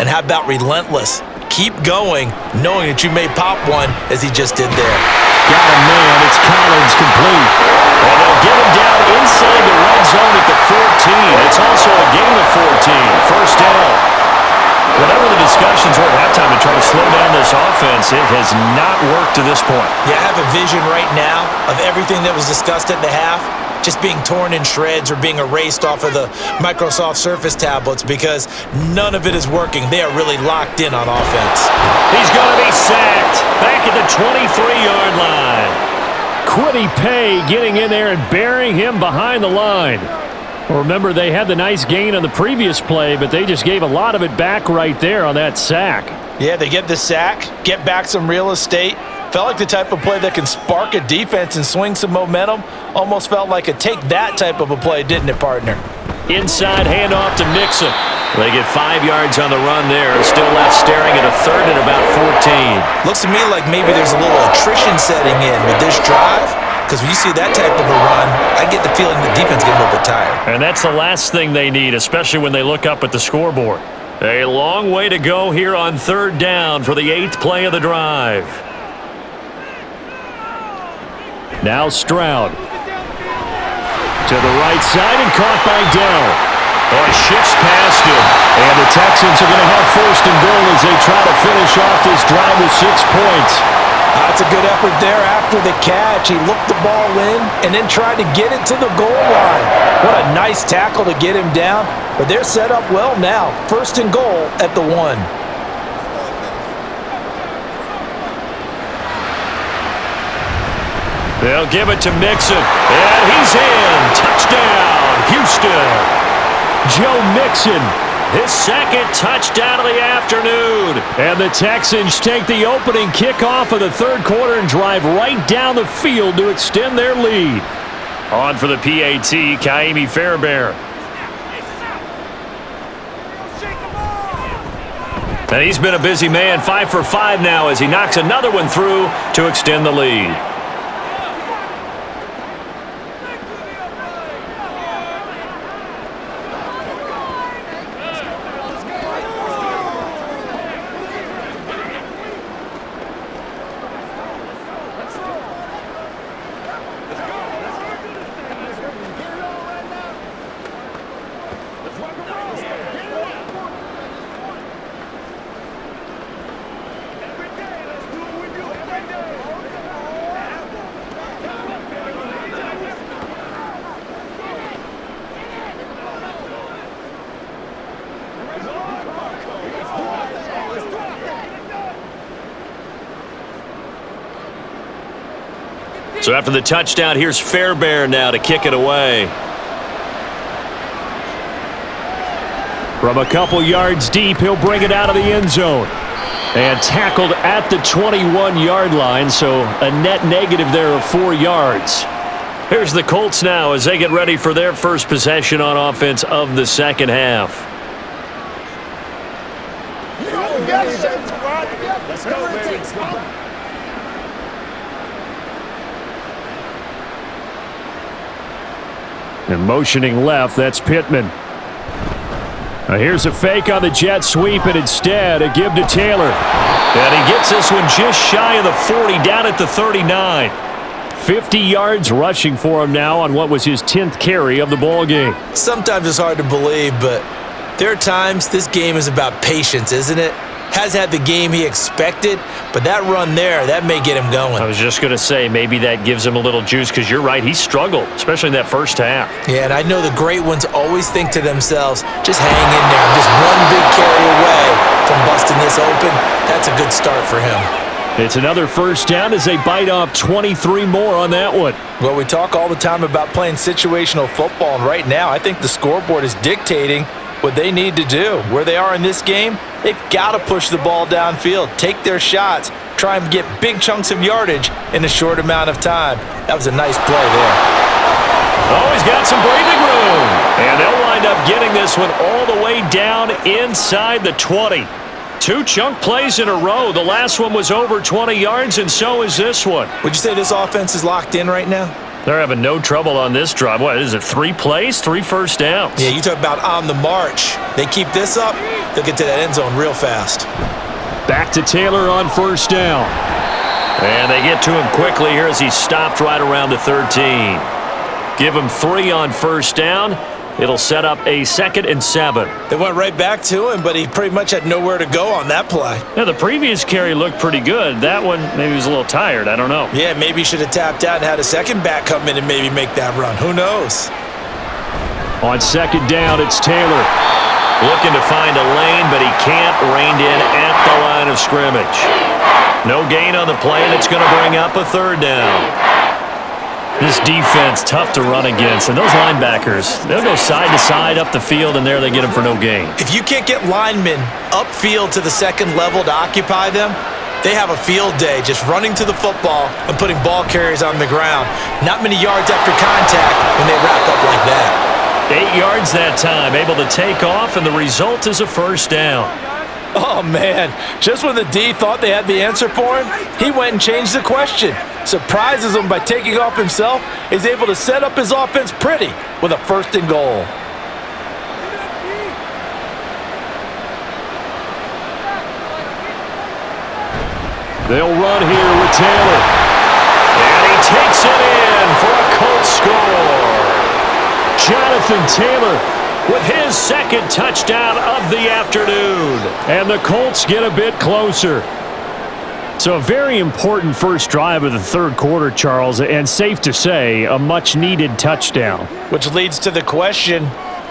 And how about relentless? Keep going, knowing that you may pop one, as he just did there. Got a man. It's Collins complete. And they'll get him down inside the red zone at the 14. It's also a gain of 14. First down. Whatever the discussions were at halftime to try to slow down this offense, it has not worked to this point. Yeah, I have a vision right now of everything that was discussed at the half just being torn in shreds or being erased off of the Microsoft Surface tablets, because none of it is working. They are really locked in on offense. He's going to be sacked back at the 23-yard line. Quiddy Pay getting in there and burying him behind the line. Remember, they had the nice gain on the previous play, but they just gave a lot of it back right there on that sack. Yeah, they get the sack, get back some real estate. Felt like the type of play that can spark a defense and swing some momentum. Almost felt like a take that type of a play, didn't it, partner? Inside handoff to Mixon. They get 5 yards on the run there. Still left staring at a 3rd and about 14. Looks to me like maybe there's a little attrition setting in with this drive. because when you see that type of a run, I get the feeling the defense getting a little bit tired. And that's the last thing they need, especially when they look up at the scoreboard. A long way to go here on third down for the 8th play of the drive. Now Stroud. To the right side and caught by Dell. Oh, he shifts past him. And the Texans are going to have first and goal as they try to finish off this drive with 6 points. That's a good effort there after the catch. He looked the ball in and then tried to get it to the goal line. What a nice tackle to get him down. But they're set up well now. First and goal at the 1. They'll give it to Mixon. And he's in. Touchdown, Houston. Joe Mixon, His second touchdown of the afternoon. and the Texans take the opening kickoff of the third quarter and drive right down the field to extend their lead. On for the PAT, Kaimi Fairbairn. And he's been a busy man, 5 for 5 now as he knocks another one through to extend the lead. So after the touchdown, here's Fairbairn now to kick it away. From a couple yards deep, he'll bring it out of the end zone. And tackled at the 21-yard line, so a net negative there of 4 yards. Here's the Colts now as they get ready for their first possession on offense of the second half. Let's go, baby. And motioning left, that's Pittman. Now here's a fake on the jet sweep, and instead a give to Taylor. And he gets this one just shy of the 40, down at the 39. 50 yards rushing for him now on what was his 10th carry of the ball game. Sometimes it's hard to believe, but there are times this game is about patience, isn't it? Has had the game he expected, but that run there, that may get him going. I was just going to say, maybe that gives him a little juice because you're right, he struggled, especially in that first half. Yeah, and I know the great ones always think to themselves, just hang in there. I'm just one big carry away from busting this open. That's a good start for him. It's another first down as they bite off 23 more on that one. Well, we talk all the time about playing situational football, and right now I think the scoreboard is dictating what they need to do. Where they are in this game, they've got to push the ball downfield, take their shots, try and get big chunks of yardage in a short amount of time. That was a nice play there. Oh, he's got some breathing room. And they'll wind up getting this one all the way down inside the 20. 2 chunk plays in a row. The last one was over 20 yards, and so is this one. Would you say this offense is locked in right now? They're having no trouble on this drive. What is it, 3 plays, 3 first downs? Yeah, you talk about on the march. They keep this up, they'll get to that end zone real fast. Back to Taylor on first down. And they get to him quickly here as he stopped right around the 13. Give him 3 on first down. It'll set up a 2nd and 7. They went right back to him, but he pretty much had nowhere to go on that play. Yeah, the previous carry looked pretty good. That one, maybe he was a little tired. I don't know. Yeah, maybe he should have tapped out and had a second back come in and maybe make that run. Who knows? On second down, it's Taylor. Looking to find a lane, but he can't. Reined in at the line of scrimmage. No gain on the play, and it's going to bring up a 3rd down. This defense, tough to run against. And those linebackers, they'll go side to side up the field, and there they get them for no gain. If you can't get linemen upfield to the second level to occupy them, they have a field day just running to the football and putting ball carriers on the ground. Not many yards after contact when they wrap up like that. 8 yards that time, able to take off, and the result is a first down. Oh, man. Just when the D thought they had the answer for him, he went and changed the question. Surprises him by taking off himself. He's able to set up his offense pretty with a 1st and goal. They'll run here with Taylor. And he takes it in for a Colts score. Jonathan Taylor With his 2nd touchdown of the afternoon. And the Colts get a bit closer. So a very important first drive of the 3rd quarter, Charles, and safe to say, a much-needed touchdown. Which leads to the question,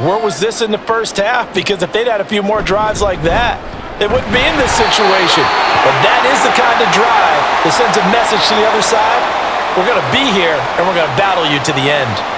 where was this in the first half? Because if they'd had a few more drives like that, they wouldn't be in this situation. But that is the kind of drive that sends a message to the other side. We're going to be here, and we're going to battle you to the end.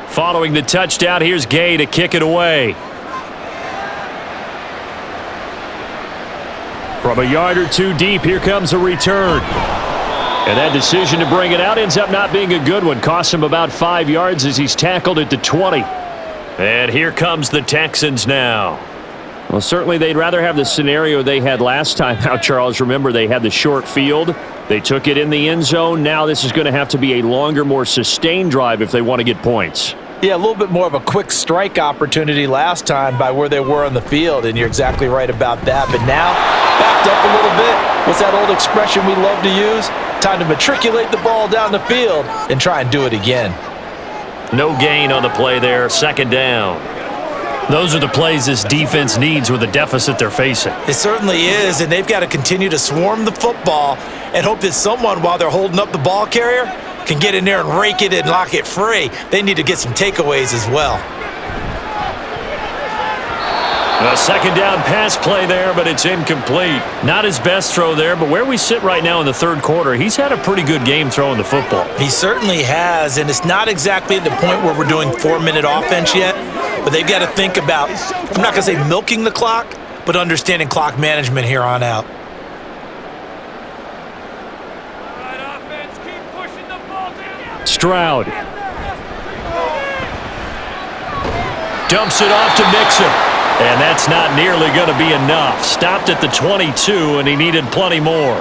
Following the touchdown, here's Gay to kick it away. From a yard or two deep, here comes a return. And that decision to bring it out ends up not being a good one. Costs him about 5 yards as he's tackled at the 20. And here comes the Texans now. Well, certainly they'd rather have the scenario they had last time. Now, Charles, remember they had the short field. They took it in the end zone. Now this is going to have to be a longer, more sustained drive if they want to get points. Yeah, a little bit more of a quick strike opportunity last time by where they were on the field, and you're exactly right about that. But now, backed up a little bit. What's that old expression we love to use? Time to matriculate the ball down the field and try and do it again. No gain on the play there, 2nd down. Those are the plays this defense needs with the deficit they're facing. It certainly is, and they've got to continue to swarm the football and hope that someone, while they're holding up the ball carrier, can get in there and rake it and lock it free. They need to get some takeaways as well. A 2nd down pass play there, but it's incomplete. Not his best throw there, but where we sit right now in the 3rd quarter, he's had a pretty good game throwing the football. He certainly has, and it's not exactly at the point where we're doing 4-minute offense yet, but they've got to think about, I'm not going to say milking the clock, but understanding clock management here on out. Stroud. Dumps it off to Mixon. And that's not nearly going to be enough. Stopped at the 22, and he needed plenty more.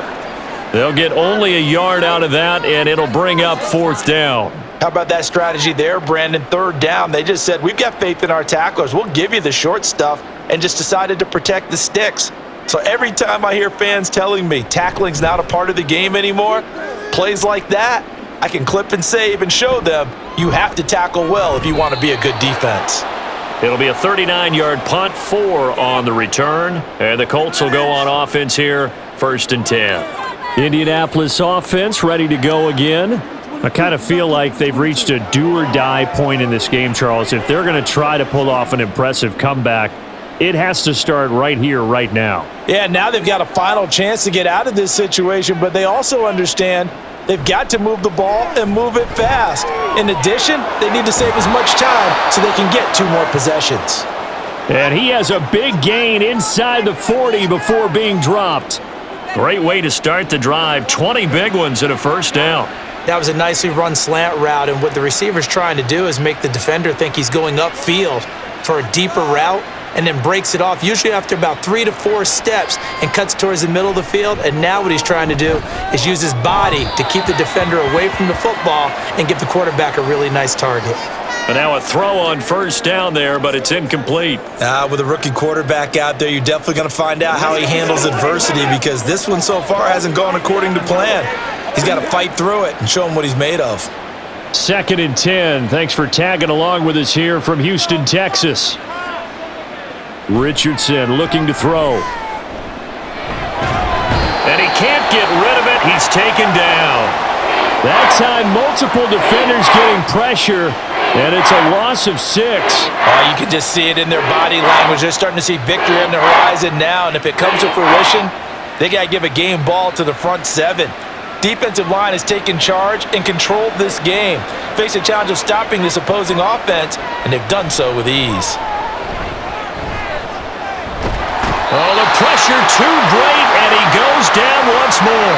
They'll get only a yard out of that, and it'll bring up 4th down. How about that strategy there, Brandon? 3rd down. They just said, we've got faith in our tacklers. We'll give you the short stuff, and just decided to protect the sticks. So every time I hear fans telling me tackling's not a part of the game anymore, plays like that, I can clip and save and show them you have to tackle well if you want to be a good defense. It'll be a 39-yard punt, 4 on the return. And the Colts will go on offense here, 1st and 10. Indianapolis offense ready to go again. I kind of feel like they've reached a do-or-die point in this game, Charles. If they're going to try to pull off an impressive comeback, it has to start right here, right now. Yeah, now they've got a final chance to get out of this situation, but they also understand they've got to move the ball and move it fast. In addition, they need to save as much time so they can get 2 more possessions. And he has a big gain inside the 40 before being dropped. Great way to start the drive. 20 big ones and a 1st down. That was a nicely run slant route, and what the receiver's trying to do is make the defender think he's going upfield for a deeper route, and then breaks it off, usually after about 3 to 4 steps, and cuts towards the middle of the field. And now what he's trying to do is use his body to keep the defender away from the football and give the quarterback a really nice target. But now a throw on 1st down there, but it's incomplete. With a rookie quarterback out there, you're definitely going to find out how he handles adversity, because this one so far hasn't gone according to plan. He's got to fight through it and show him what he's made of. 2nd and 10. Thanks for tagging along with us here from Houston, Texas. Richardson looking to throw. And he can't get rid of it. He's taken down. That time, multiple defenders getting pressure, and it's a loss of 6. Oh, you can just see it in their body language. They're starting to see victory on the horizon now, and if it comes to fruition, they got to give a game ball to the front 7. Defensive line has taken charge and controlled this game. Face a challenge of stopping this opposing offense, and they've done so with ease. Oh, the pressure too great, and he goes down once more.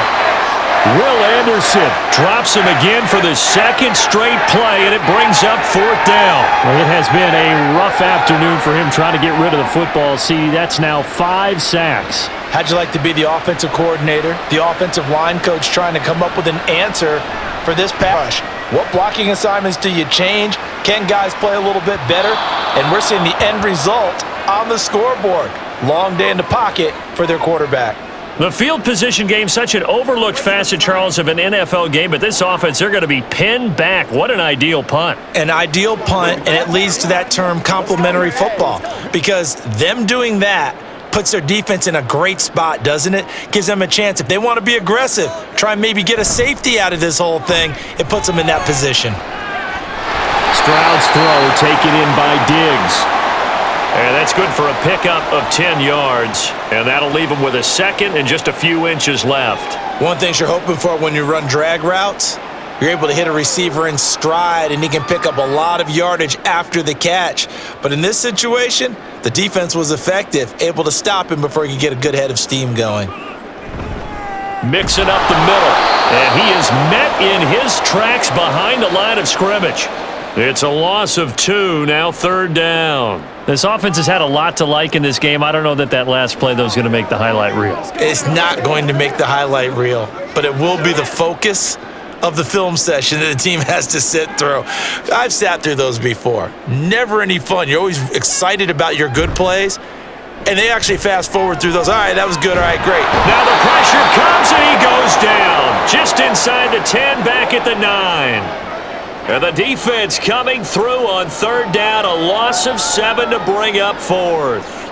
Will Anderson Drops him again for the second straight play, and it brings up 4th down. Well, it has been a rough afternoon for him trying to get rid of the football. See, that's now 5 sacks. How'd you like to be the offensive coordinator, the offensive line coach trying to come up with an answer for this pass rush? What blocking assignments do you change? Can guys play a little bit better? And we're seeing the end result on the scoreboard. Long day in the pocket for their quarterback. The field position game, such an overlooked facet, Charles, of an NFL game, but this offense, they're going to be pinned back. What an ideal punt. An ideal punt, and it leads to that term complementary football, because them doing that puts their defense in a great spot, doesn't it? Gives them a chance. If they want to be aggressive, try and maybe get a safety out of this whole thing, it puts them in that position. Stroud's throw taken in by Diggs. And that's good for a pickup of 10 yards, and that'll leave him with a second and just a few inches left. One thing you're hoping for when you run drag routes, you're able to hit a receiver in stride, and he can pick up a lot of yardage after the catch. But in this situation, the defense was effective, able to stop him before he could get a good head of steam going. Mixing up the middle, and he is met in his tracks behind the line of scrimmage. It's a loss of 2, now 3rd down. This offense has had a lot to like in this game. I don't know that last play, though, is going to make the highlight reel. It's not going to make the highlight reel, but it will be the focus of the film session that the team has to sit through. I've sat through those before. Never any fun. You're always excited about your good plays, and they actually fast forward through those. All right, that was good. All right, great. Now the pressure comes, and he goes down. Just inside the 10, back at the 9. And the defense coming through on 3rd down, a loss of 7 to bring up 4th.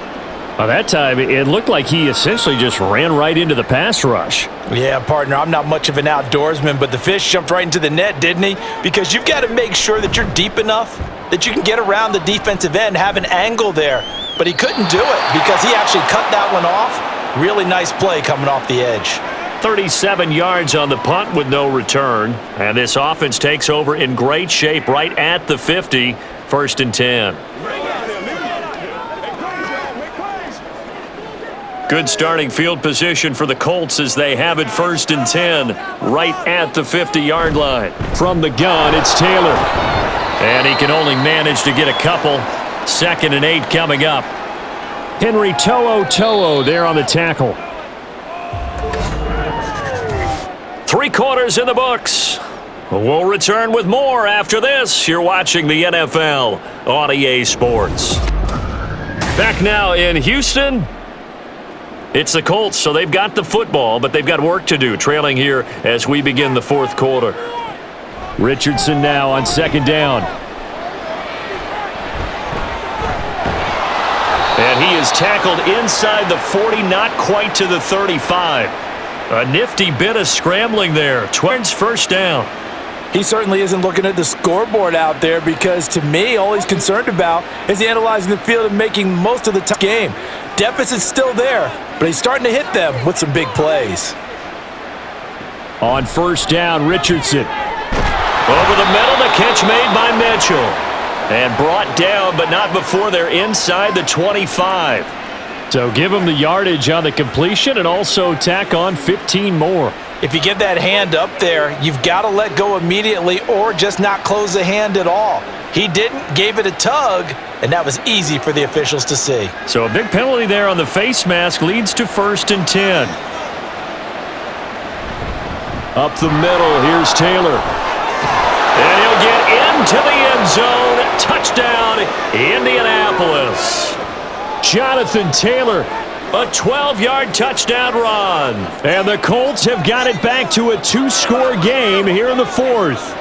Well, that time, it looked like he essentially just ran right into the pass rush. Yeah, partner, I'm not much of an outdoorsman, but the fish jumped right into the net, didn't he? Because you've got to make sure that you're deep enough that you can get around the defensive end, have an angle there. But he couldn't do it because he actually cut that one off. Really nice play coming off the edge. 37 yards on the punt with no return. And this offense takes over in great shape right at the 50, 1st and 10. Good starting field position for the Colts as they have it 1st and 10 right at the 50-yard line. From the gun, it's Taylor. And he can only manage to get a couple. 2nd and 8 coming up. Henry To'o there on the tackle. 3 quarters in the books. We'll return with more after this. You're watching the NFL on EA Sports. Back now in Houston. It's the Colts, so they've got the football, but they've got work to do, trailing here as we begin the 4th quarter. Richardson now on 2nd down. And he is tackled inside the 40, not quite to the 35. A nifty bit of scrambling there. Twins 1st down. He certainly isn't looking at the scoreboard out there because, to me, all he's concerned about is analyzing the field and making most of the game. Deficit's still there, but he's starting to hit them with some big plays. On 1st down, Richardson. Over the middle, the catch made by Mitchell. And brought down, but not before they're inside the 25. So give him the yardage on the completion and also tack on 15 more. If you get that hand up there, you've got to let go immediately or just not close the hand at all. He didn't, gave it a tug, and that was easy for the officials to see. So a big penalty there on the face mask leads to 1st and 10. Up the middle, here's Taylor. And he'll get into the end zone. Touchdown, Indianapolis. Jonathan Taylor. A 12-yard touchdown run. And the Colts have got it back to a 2-score game here in the 4th.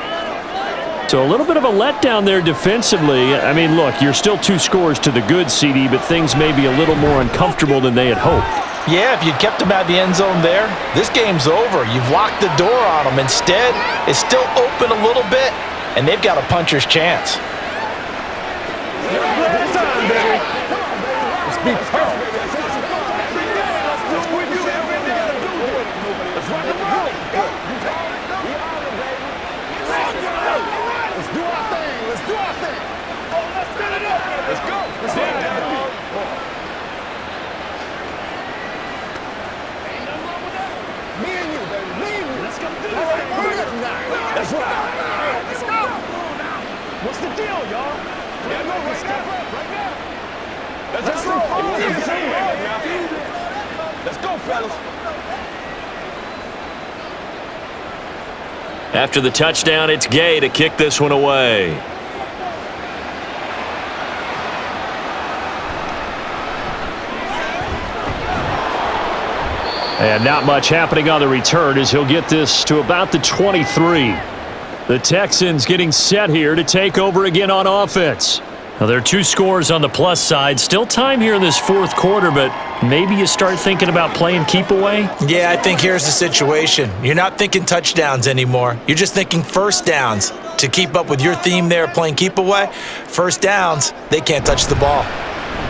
So a little bit of a letdown there defensively. I mean, look, you're still 2 scores to the good, CD, but things may be a little more uncomfortable than they had hoped. Yeah, if you'd kept him out of the end zone there, this game's over. You've locked the door on him. Instead, it's still open a little bit, and they've got a puncher's chance. What's the deal, y'all? Yeah, no, let's step up right now. Let's roll. Let's go, fellas. After the touchdown, it's Gay to kick this one away. And not much happening on the return as he'll get this to about the 23. The Texans getting set here to take over again on offense. Now, there are 2 scores on the plus side. Still time here in this fourth quarter, but maybe you start thinking about playing keep away? Yeah, I think here's the situation. You're not thinking touchdowns anymore. You're just thinking first downs. To keep up with your theme there, playing keep away, first downs, they can't touch the ball.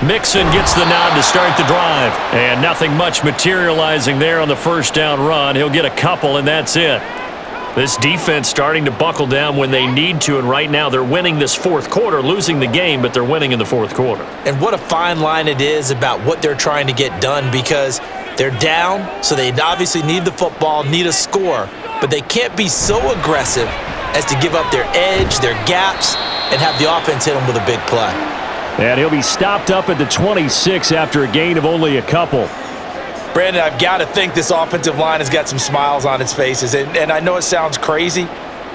Mixon gets the nod to start the drive. And nothing much materializing there on the first down run. He'll get a couple, and that's it. This defense starting to buckle down when they need to, and right now they're winning this fourth quarter, losing the game, but they're winning in the fourth quarter. And what a fine line it is about what they're trying to get done, because they're down, so they obviously need the football, need a score, but they can't be so aggressive as to give up their edge, their gaps, and have the offense hit them with a big play. And he'll be stopped up at the 26 after a gain of only a couple. Brandon, I've got to think this offensive line has got some smiles on its faces. And I know it sounds crazy,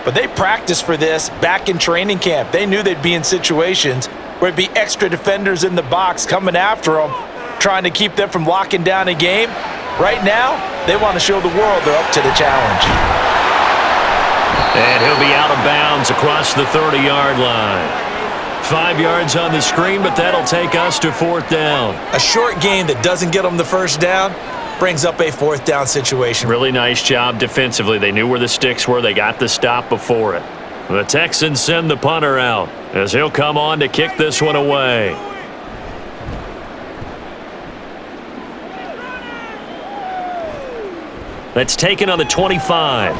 but they practiced for this back in training camp. They knew they'd be in situations where it'd be extra defenders in the box coming after them, trying to keep them from locking down a game. Right now, they want to show the world they're up to the challenge. And he'll be out of bounds across the 30-yard line. 5 yards on the screen, but that'll take us to fourth down. A short game that doesn't get them the first down brings up a fourth down situation. Really nice job defensively. They knew where the sticks were. They got the stop before it. The Texans send the punter out as he'll come on to kick this one away. That's taken on the 25.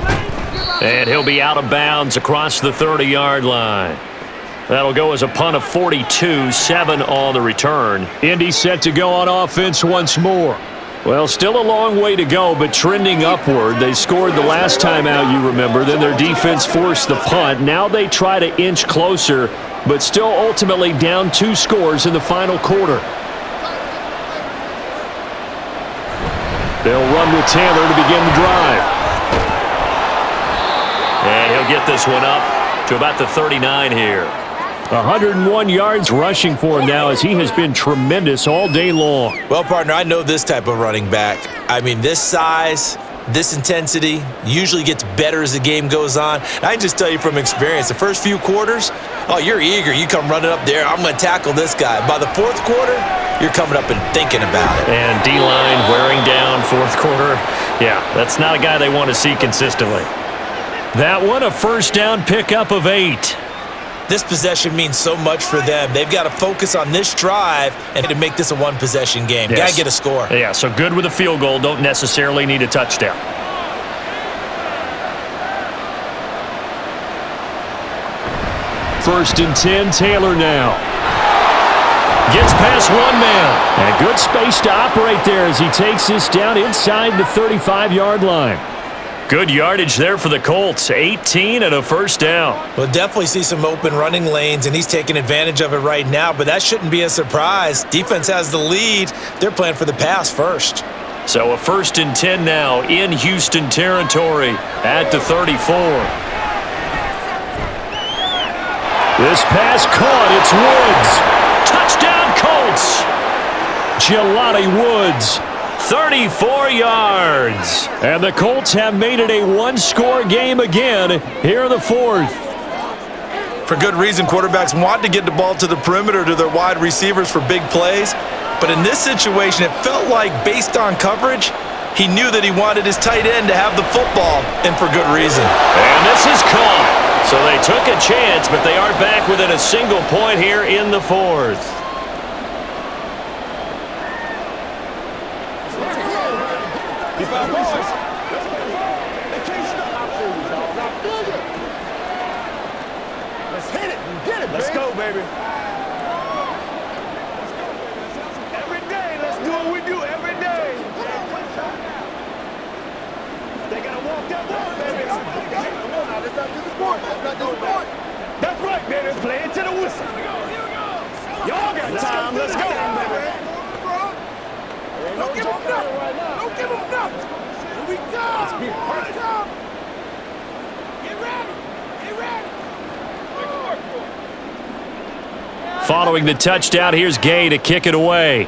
And he'll be out of bounds across the 30-yard line. That'll go as a punt of 42, 7 on the return. Indy set to go on offense once more. Well, still a long way to go, but trending upward. They scored the last time out, you remember. Then their defense forced the punt. Now they try to inch closer, but still ultimately down 2 scores in the final quarter. They'll run with Taylor to begin the drive. And he'll get this one up to about the 39 here. 101 yards rushing for him now as he has been tremendous all day long. Well, partner, I know this type of running back. I mean, this size, this intensity usually gets better as the game goes on. And I can just tell you from experience, the first few quarters, oh, you're eager. You come running up there, I'm going to tackle this guy. By the fourth quarter, you're coming up and thinking about it. And D-line wearing down fourth quarter. Yeah, that's not a guy they want to see consistently. That one, a first down pickup of 8. This possession means so much for them. They've got to focus on this drive and to make this a one-possession game. Yes. Got to get a score. Yeah, so good with a field goal. Don't necessarily need a touchdown. First and 10, Taylor now. Gets past one man. And good space to operate there as he takes this down inside the 35-yard line. Good yardage there for the Colts. 18 and a first down. We'll definitely see some open running lanes, and he's taking advantage of it right now, but that shouldn't be a surprise. Defense has the lead. They're playing for the pass first. So a first and 10 now in Houston territory at the 34. This pass caught. It's Woods. Touchdown Colts. Jelani Woods. 34 yards. And the Colts have made it a one-score game again here in the fourth. For good reason, quarterbacks want to get the ball to the perimeter to their wide receivers for big plays. But in this situation, it felt like, based on coverage, he knew that he wanted his tight end to have the football, and for good reason. And this is caught. So they took a chance, but they are back within a single point here in the fourth. Let's hit it and get it, Let's go, baby. Every day, let's do what we do every day. They gotta walk that walk, baby. Come on now, let's not disappoint. Let's not disappoint. That's right, baby. Play it to the whistle. Y'all got time. Let's go, baby. Don't give him nothing. Don't give him nothing. Here we go. Here we go. Get ready. Get ready. Following the touchdown, here's Gay to kick it away.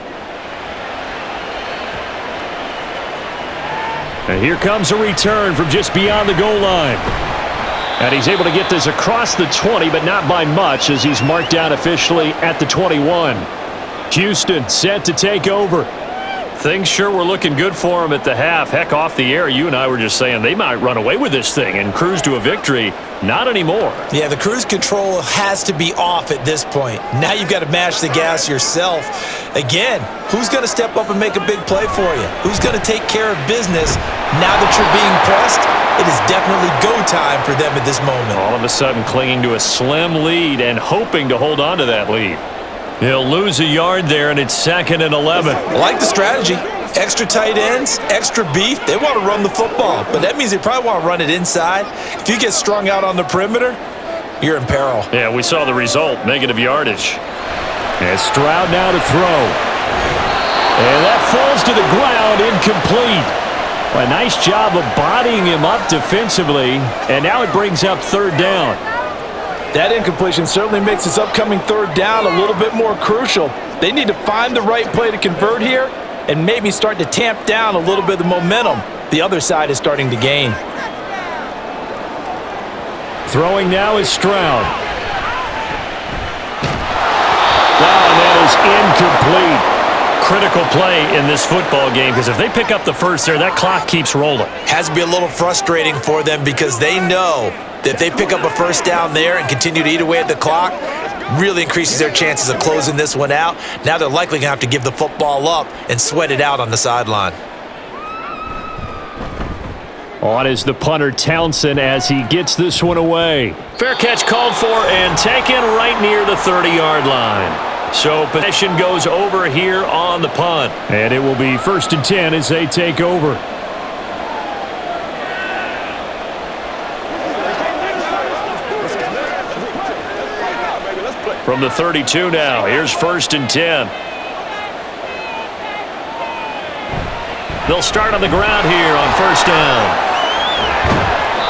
And here comes a return from just beyond the goal line. And he's able to get this across the 20, but not by much, as he's marked down officially at the 21. Houston set to take over. Things sure were looking good for him at the half. Heck, off the air, you and I were just saying they might run away with this thing and cruise to a victory. Not anymore. Yeah, the cruise control has to be off at this point. Now you've got to mash the gas yourself. Again, who's going to step up and make a big play for you? Who's going to take care of business now that you're being pressed? It is definitely go time for them at this moment. All of a sudden clinging to a slim lead and hoping to hold on to that lead. He'll lose a yard there, and it's 2nd and 11. I like the strategy. Extra tight ends, extra beef. They want to run the football, but that means they probably want to run it inside. If you get strung out on the perimeter, you're in peril. Yeah, we saw the result, negative yardage. And Stroud now to throw. And that falls to the ground, incomplete. A nice job of bodying him up defensively, and now it brings up 3rd down. That incompletion certainly makes this upcoming 3rd down a little bit more crucial. They need to find the right play to convert here and maybe start to tamp down a little bit of the momentum the other side is starting to gain. Throwing now is Stroud. Wow, and that is incomplete. Critical play in this football game, because if they pick up the first there, that clock keeps rolling. Has to be a little frustrating for them because they know that if they pick up a first down there and continue to eat away at the clock, really increases their chances of closing this one out. Now they're likely going to have to give the football up and sweat it out on the sideline. On is the punter Townsend as he gets this one away. Fair catch called for and taken right near the 30-yard line. So possession goes over here on the punt. And it will be 1st and 10 as they take over. From the 32 now, here's 1st and 10. They'll start on the ground here on 1st down.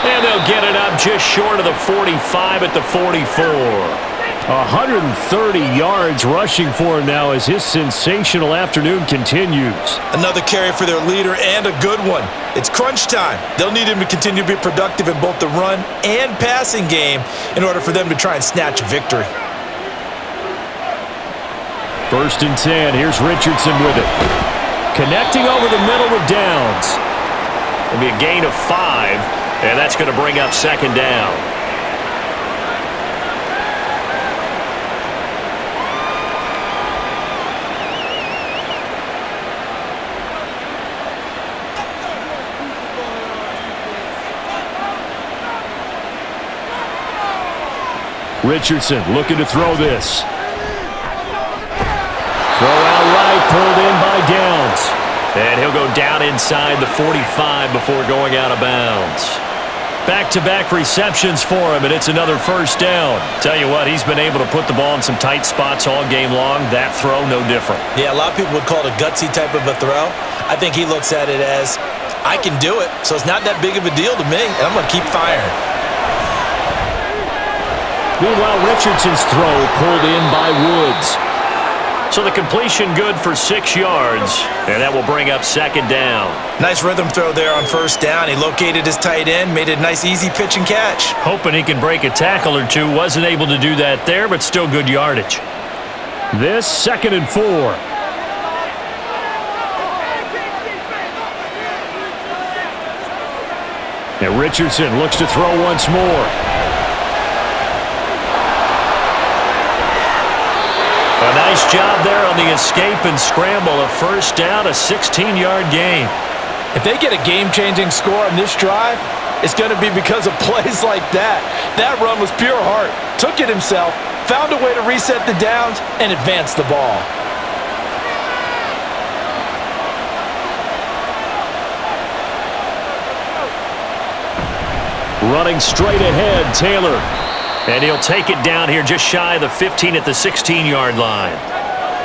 And they'll get it up just short of the 45 at the 44. 130 yards rushing for him now as his sensational afternoon continues. Another carry for their leader and a good one. It's crunch time. They'll need him to continue to be productive in both the run and passing game in order for them to try and snatch a victory. 1st and 10. Here's Richardson with it. Connecting over the middle with Downs. It'll be a gain of 5, and that's going to bring up 2nd down. Richardson looking to throw this. Throw out right, pulled in by Downs. And he'll go down inside the 45 before going out of bounds. Back-to-back receptions for him, and it's another 1st down. Tell you what, he's been able to put the ball in some tight spots all game long. That throw, no different. Yeah, a lot of people would call it a gutsy type of a throw. I think he looks at it as, I can do it, so it's not that big of a deal to me, and I'm going to keep firing. Meanwhile, Richardson's throw pulled in by Woods. So the completion good for 6 yards, and that will bring up 2nd down. Nice rhythm throw there on 1st down. He located his tight end, made it a nice easy pitch and catch. Hoping he can break a tackle or two. Wasn't able to do that there, but still good yardage. This 2nd and 4. Richardson looks to throw once more. A nice job there on the escape and scramble. A first down, a 16-yard gain. If they get a game-changing score on this drive, it's going to be because of plays like that. That run was pure heart. Took it himself, found a way to reset the downs, and advance the ball. Running straight ahead, Taylor. And he'll take it down here just shy of the 15 at the 16-yard line.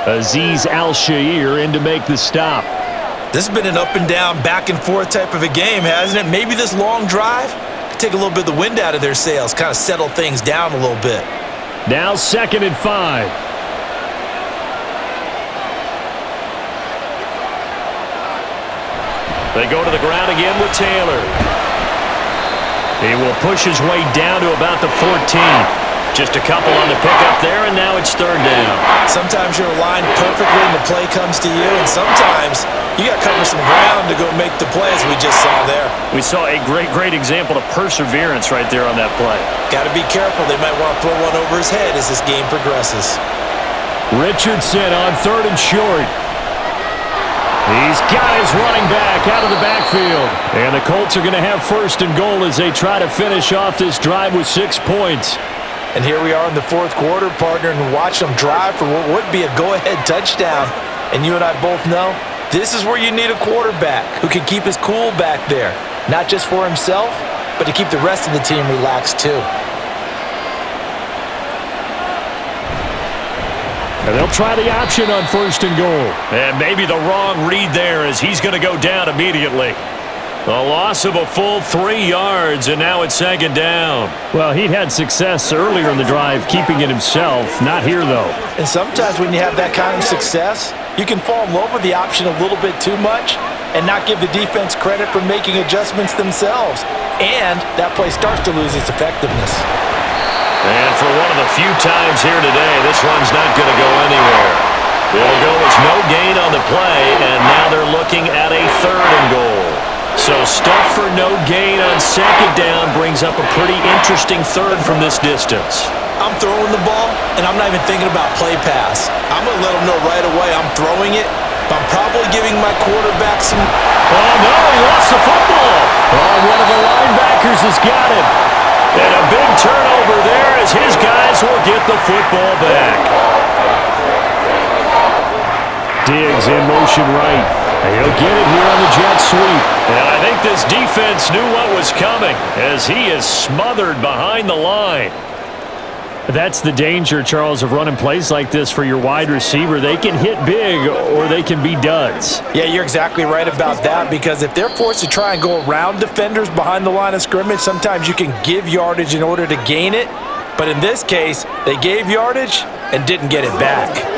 Azeez Al-Shaair in to make the stop. This has been an up-and-down, back-and-forth type of a game, hasn't it? Maybe this long drive could take a little bit of the wind out of their sails, kind of settle things down a little bit. Now 2nd and 5. They go to the ground again with Taylor. He will push his way down to about the 14. Just a couple on the pickup there, and now it's 3rd down. Sometimes you're aligned perfectly and the play comes to you, and sometimes you got to cover some ground to go make the play, as we just saw there. We saw a great example of perseverance right there on that play. Got to be careful. They might want to throw one over his head as this game progresses. Richardson on 3rd and short. He's got his running back out of the backfield. And the Colts are going to have 1st and goal as they try to finish off this drive with 6 points. And here we are in the 4th quarter, partner, and watch them drive for what would be a go-ahead touchdown. And you and I both know this is where you need a quarterback who can keep his cool back there. Not just for himself, but to keep the rest of the team relaxed too. And they'll try the option on 1st and goal. And maybe the wrong read there as he's going to go down immediately. A loss of a full 3 yards, and now it's 2nd down. Well, he'd had success earlier in the drive keeping it himself. Not here, though. And sometimes when you have that kind of success, you can fall in love with the option a little bit too much and not give the defense credit for making adjustments themselves. And that play starts to lose its effectiveness. And for one of the few times here today, this one's not going to go anywhere. It'll go as no gain on the play, and now they're looking at a 3rd and goal. So stuff for no gain on 2nd down brings up a pretty interesting 3rd from this distance. I'm throwing the ball, and I'm not even thinking about play pass. I'm going to let them know right away I'm throwing it, but I'm probably giving my quarterback some... Oh, no, he lost the football. Oh, one of the linebackers has got it. And a big turnover there as his guys will get the football back. Diggs in motion right. He'll get it here on the jet sweep. And I think this defense knew what was coming as he is smothered behind the line. That's the danger, Charles, of running plays like this for your wide receiver. They can hit big or they can be duds. Yeah, you're exactly right about that, because if they're forced to try and go around defenders behind the line of scrimmage, sometimes you can give yardage in order to gain it. But in this case, they gave yardage and didn't get it back.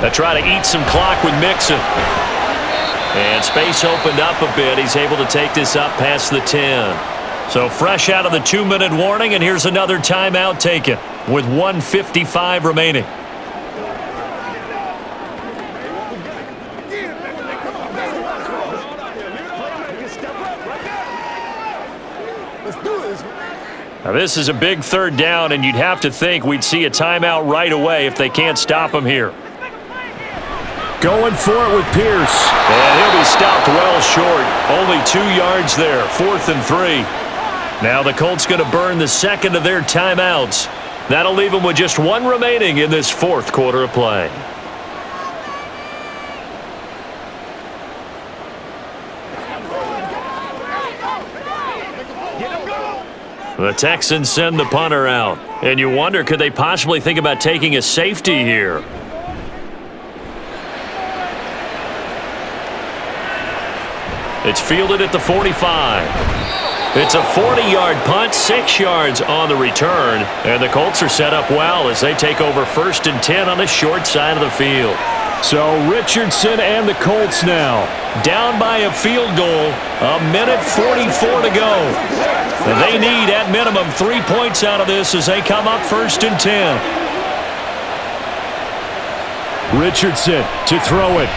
They try to eat some clock with Mixon. And space opened up a bit. He's able to take this up past the 10. So fresh out of the 2-minute warning, and here's another timeout taken with 1:55 remaining. Now this is a big 3rd down, and you'd have to think we'd see a timeout right away if they can't stop him here. Going for it with Pierce. And he'll be stopped well short. Only 2 yards there. 4th and 3. Now the Colts going to burn the 2nd of their timeouts. That'll leave them with just 1 remaining in this 4th quarter of play. The Texans send the punter out. And you wonder, could they possibly think about taking a safety here? It's fielded at the 45. It's a 40-yard punt, 6 yards on the return. And the Colts are set up well as they take over 1st and 10 on the short side of the field. So Richardson and the Colts now Down by a field goal, a minute 44 to go. And they need, at minimum, 3 points out of this as they come up 1st and 10. Richardson to throw it.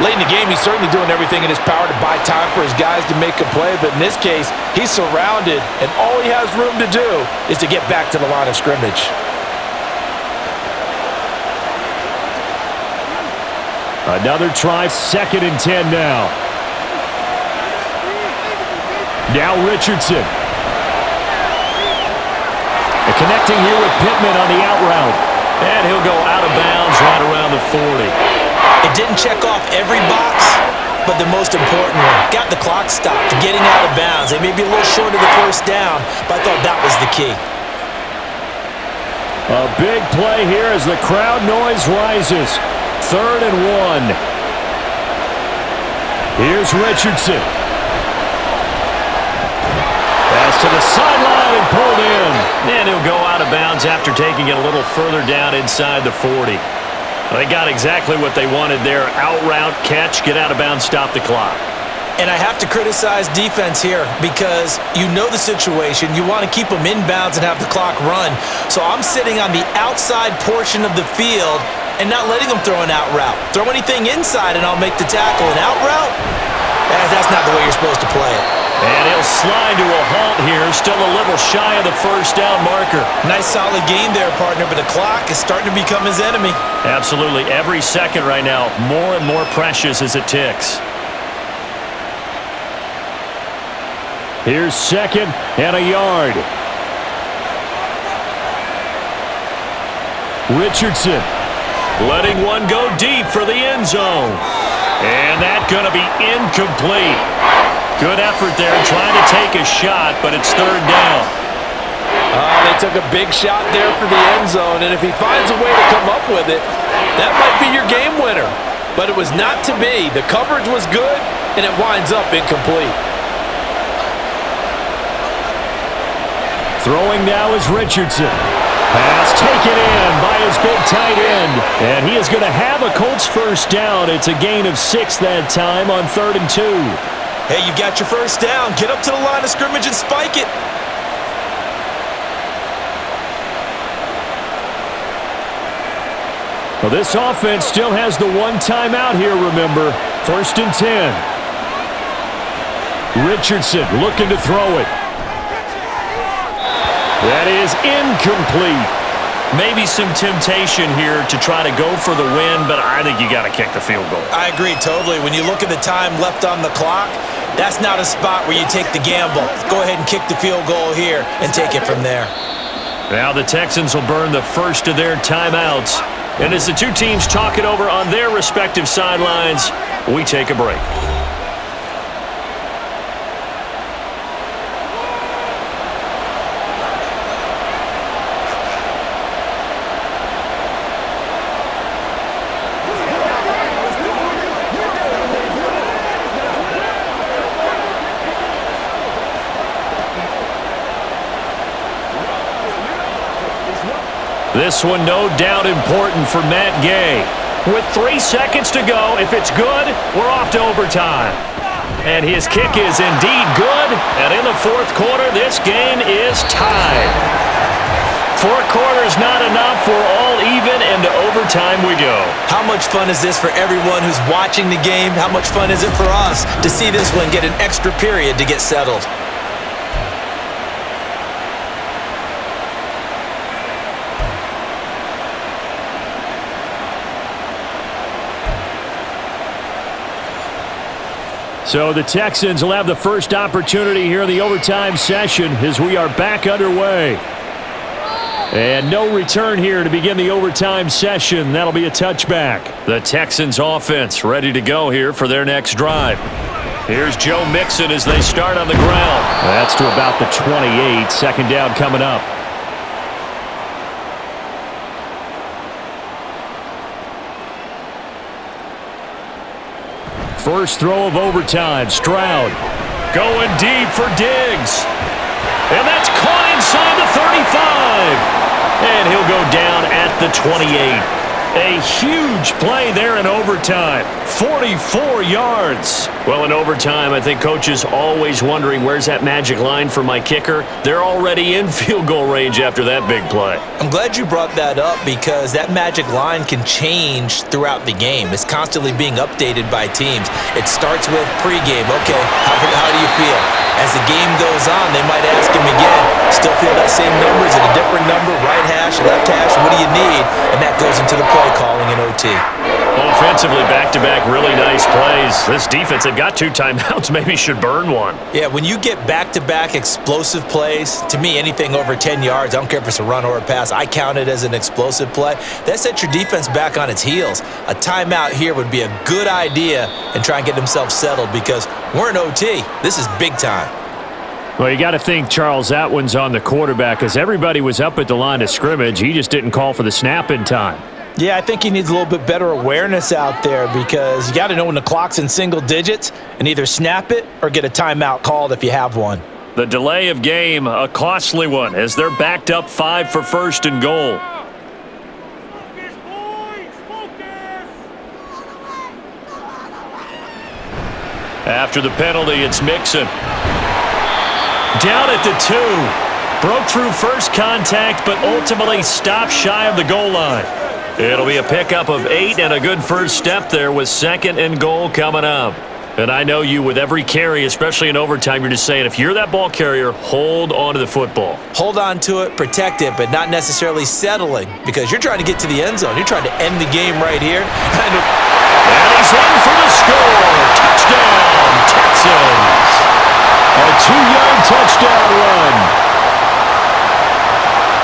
Late in the game, he's certainly doing everything in his power to buy time for his guys to make a play, but in this case, he's surrounded, and all he has room to do is to get back to the line of scrimmage. Another try, 2nd and 10 now. Now Richardson. And connecting here with Pittman on the out route. And he'll go out of bounds right around the 40. It didn't check off every box, but the most important one. Got the clock stopped, getting out of bounds. They may be a little short of the 1st down, but I thought that was the key. A big play here as the crowd noise rises. 3rd and 1. Here's Richardson. Pass to the sideline and pulled in. And he'll go out of bounds after taking it a little further down inside the 40. They got exactly what they wanted there. Out route, catch, get out of bounds, stop the clock. And I have to criticize defense here because you know the situation. You want to keep them inbounds and have the clock run. So I'm sitting on the outside portion of the field and not letting them throw an out route. Throw anything inside and I'll make the tackle. An out route? That's not the way you're supposed to play it. And he'll slide to a halt here. Still a little shy of the 1st down marker. Nice solid game there, partner, but the clock is starting to become his enemy. Absolutely. Every second right now, more and more precious as it ticks. Here's 2nd and a yard. Richardson. Letting one go deep for the end zone. And that's going to be incomplete. Good effort there trying to take a shot, but it's 3rd down. They took a big shot there for the end zone, and if he finds a way to come up with it, that might be your game winner. But it was not to be. The coverage was good, and it winds up incomplete. Throwing now is Richardson. Pass taken in by his big tight end. And he is going to have a Colts 1st down. It's a gain of 6 that time on 3rd and 2. Hey, you got your 1st down. Get up to the line of scrimmage and spike it. Well, this offense still has the one timeout here, remember. 1st and 10. Richardson looking to throw it. That is incomplete. Maybe some temptation here to try to go for the win, but I think you got to kick the field goal. I agree totally. When you look at the time left on the clock, that's not a spot where you take the gamble. Go ahead and kick the field goal here and take it from there. Now the Texans will burn the 1st of their timeouts. And as the two teams talk it over on their respective sidelines, we take a break. This one, no doubt, important for Matt Gay. With 3 seconds to go, if it's good, we're off to overtime. And his kick is indeed good. And in the 4th quarter, this game is tied. 4 quarters not enough. We're all even, and to overtime we go. How much fun is this for everyone who's watching the game? How much fun is it for us to see this one get an extra period to get settled? So the Texans will have the first opportunity here in the overtime session as we are back underway. And no return here to begin the overtime session. That'll be a touchback. The Texans offense ready to go here for their next drive. Here's Joe Mixon as they start on the ground. That's to about the 28. 2nd down coming up. First throw of overtime. Stroud going deep for Diggs. And that's caught inside the 35. the 28. A huge play there in overtime. 44 yards. Well, in overtime, I think coaches always wondering, where's that magic line for my kicker? They're already in field goal range after that big play. I'm glad you brought that up because that magic line can change throughout the game. It's constantly being updated by teams. It starts with pregame. Okay, how do you feel? As the game goes on, they might ask him again, still feel that same number? Is it a different number? Right hash, left hash, what do you need? And that goes into the play calling in OT. Offensively, back-to-back really nice plays. This defense, they've got 2 timeouts, maybe should burn one. Yeah, when you get back-to-back explosive plays, to me, anything over 10 yards, I don't care if it's a run or a pass, I count it as an explosive play. That sets your defense back on its heels. A timeout here would be a good idea and try and get themselves settled because we're in OT. This is big time. Well, you got to think, Charles, that one's on the quarterback as everybody was up at the line of scrimmage. He just didn't call for the snap in time. Yeah, I think he needs a little bit better awareness out there because you got to know when the clock's in single digits and either snap it or get a timeout called if you have one. The delay of game, a costly one, as they're backed up 5 for 1st and goal. Focus, boys! Focus! After the penalty, it's Mixon. Down at the 2. Broke through first contact, but ultimately stopped shy of the goal line. It'll be a pickup of 8 and a good first step there with 2nd and goal coming up. And I know you, with every carry, especially in overtime, you're just saying, if you're that ball carrier, hold on to the football. Hold on to it, protect it, but not necessarily settling because you're trying to get to the end zone. You're trying to end the game right here. And he's in for the score. Touchdown, Texans. A 2-yard touchdown run.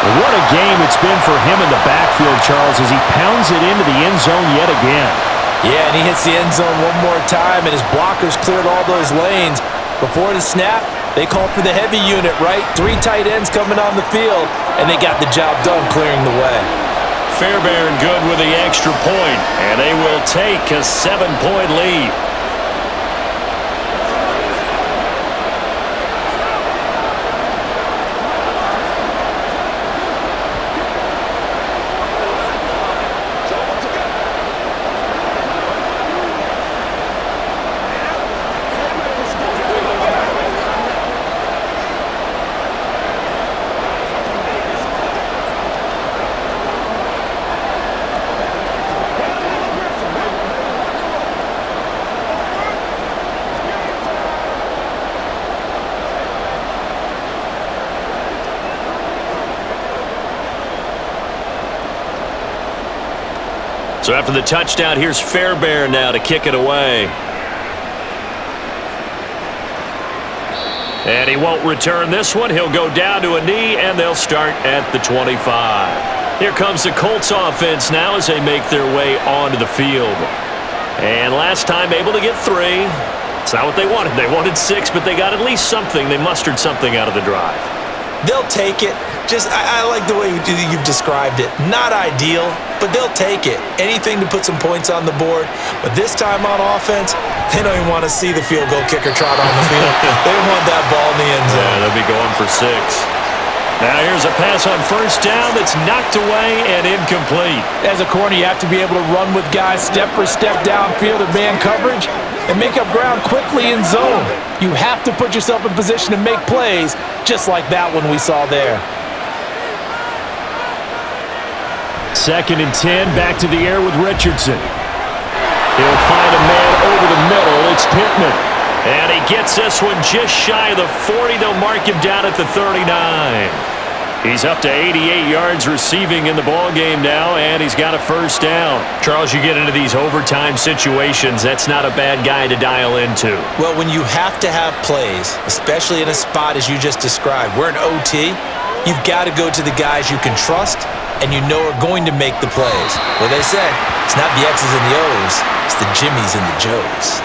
What a game it's been for him in the backfield, Charles, as he pounds it into the end zone yet again. Yeah, and he hits the end zone one more time, and his blockers cleared all those lanes. Before the snap, they called for the heavy unit, right? 3 tight ends coming on the field, and they got the job done clearing the way. Fairbairn good with the extra point, and they will take a 7-point lead. So after the touchdown, here's Fairbairn now to kick it away. And he won't return this one. He'll go down to a knee, and they'll start at the 25. Here comes the Colts offense now as they make their way onto the field. And last time able to get 3. It's not what they wanted. They wanted 6, but they got at least something. They mustered something out of the drive. They'll take it. I like the way you've described it. Not ideal, but they'll take it. Anything to put some points on the board. But this time on offense, they don't even want to see the field goal kicker trot on the field. They want that ball in the end zone. Yeah, they'll be going for 6. Now here's a pass on first down that's knocked away and incomplete. As a corner, you have to be able to run with guys step for step downfield in man coverage and make up ground quickly in zone. You have to put yourself in position to make plays, just like that one we saw there. 2nd and 10, back to the air with Richardson. He'll find a man over the middle. It's Pittman. And he gets this one just shy of the 40. They'll mark him down at the 39. He's up to 88 yards receiving in the ballgame now, and he's got a first down. Charles, you get into these overtime situations, that's not a bad guy to dial into. Well, when you have to have plays, especially in a spot as you just described, we're in OT, you've got to go to the guys you can trust and you know are going to make the plays. Well, they say, it's not the X's and the O's, it's the Jimmies and the Joes.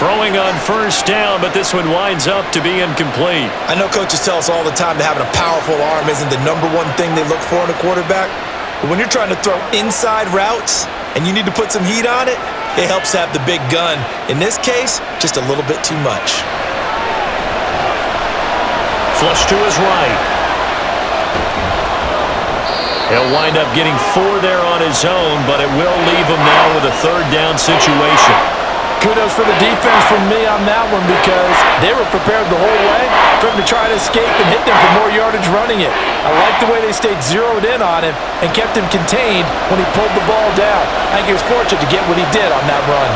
Throwing on first down, but this one winds up to be incomplete. I know coaches tell us all the time that having a powerful arm isn't the number one thing they look for in a quarterback. But when you're trying to throw inside routes and you need to put some heat on it, it helps have the big gun. In this case, just a little bit too much. Flush to his right. He'll wind up getting 4 there on his own, but it will leave him now with a third down situation. Kudos for the defense from me on that one because they were prepared the whole way for him to try to escape and hit them for more yardage running it. I like the way they stayed zeroed in on him and kept him contained when he pulled the ball down. I think he was fortunate to get what he did on that run.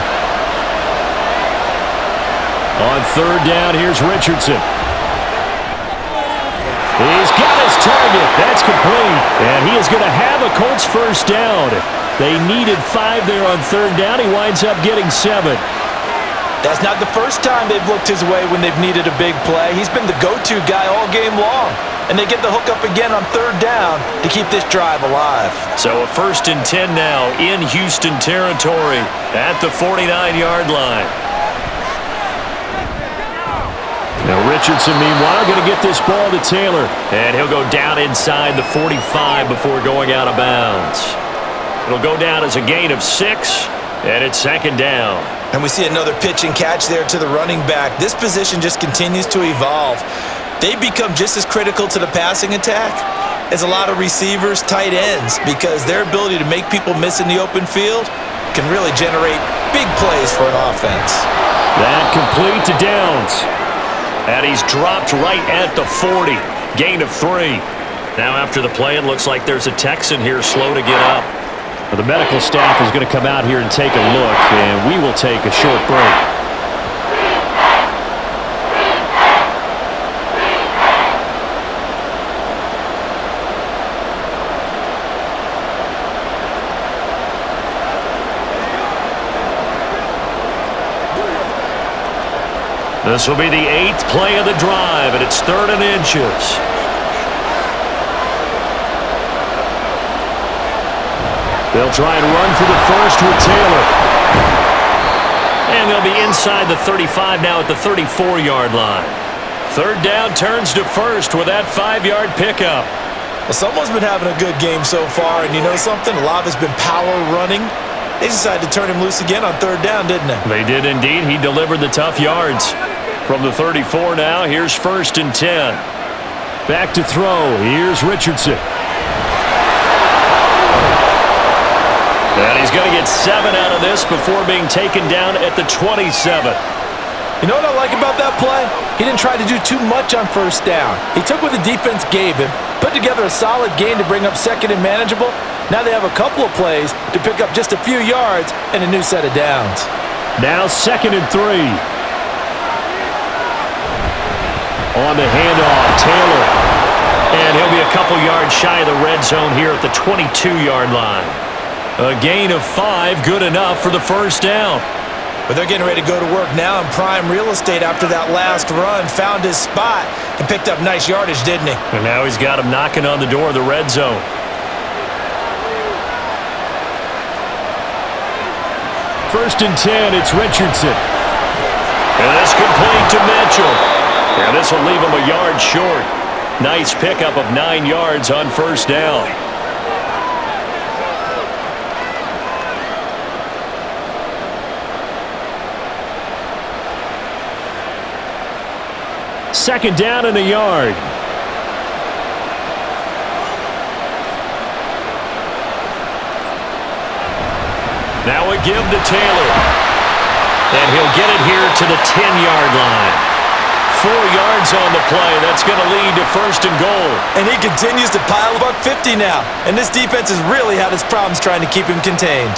On third down, here's Richardson. He's got his target. That's complete. And he is going to have a Colts first down. They needed 5 there on third down. He winds up getting 7. That's not the first time they've looked his way when they've needed a big play. He's been the go-to guy all game long. And they get the hook up again on third down to keep this drive alive. So a 1st and 10 now in Houston territory at the 49-yard line. Now Richardson, meanwhile, going to get this ball to Taylor. And he'll go down inside the 45 before going out of bounds. It'll go down as a gain of 6, and it's 2nd down. And we see another pitch and catch there to the running back. This position just continues to evolve. They become just as critical to the passing attack as a lot of receivers, tight ends, because their ability to make people miss in the open field can really generate big plays for an offense. That complete to Downs. And he's dropped right at the 40. Gain of 3. Now after the play, it looks like there's a Texan here slow to get up. Well, the medical staff is going to come out here and take a look, and we will take a short break. This will be the 8th play of the drive, and it's 3rd and inches. They'll try and run for the first with Taylor. And they'll be inside the 35 now at the 34-yard line. 3rd down turns to 1st with that 5-yard pickup. Well, someone's been having a good game so far, and you know something? A lot of it's been power running. They decided to turn him loose again on 3rd down, didn't they? They did indeed. He delivered the tough yards. From the 34 now, here's 1st and 10. Back to throw. Here's Richardson. And he's going to get 7 out of this before being taken down at the 27. You know what I like about that play? He didn't try to do too much on 1st down. He took what the defense gave him, put together a solid gain to bring up 2nd and manageable. Now they have a couple of plays to pick up just a few yards and a new set of downs. Now 2nd and 3. On the handoff, Taylor. And he'll be a couple yards shy of the red zone here at the 22-yard line. A gain of 5, good enough for the 1st down. But they're getting ready to go to work now in prime real estate after that last run. Found his spot and picked up nice yardage, didn't he? And now he's got him knocking on the door of the red zone. First and 10, it's Richardson. And that's complete to Mitchell. And this will leave him a yard short. Nice pickup of 9 yards on 1st down. Second down and a yard. Now a give to Taylor. And he'll get it here to the 10-yard line. 4 yards on the play. That's going to lead to 1st and goal. And he continues to pile up 50 now. And this defense has really had its problems trying to keep him contained.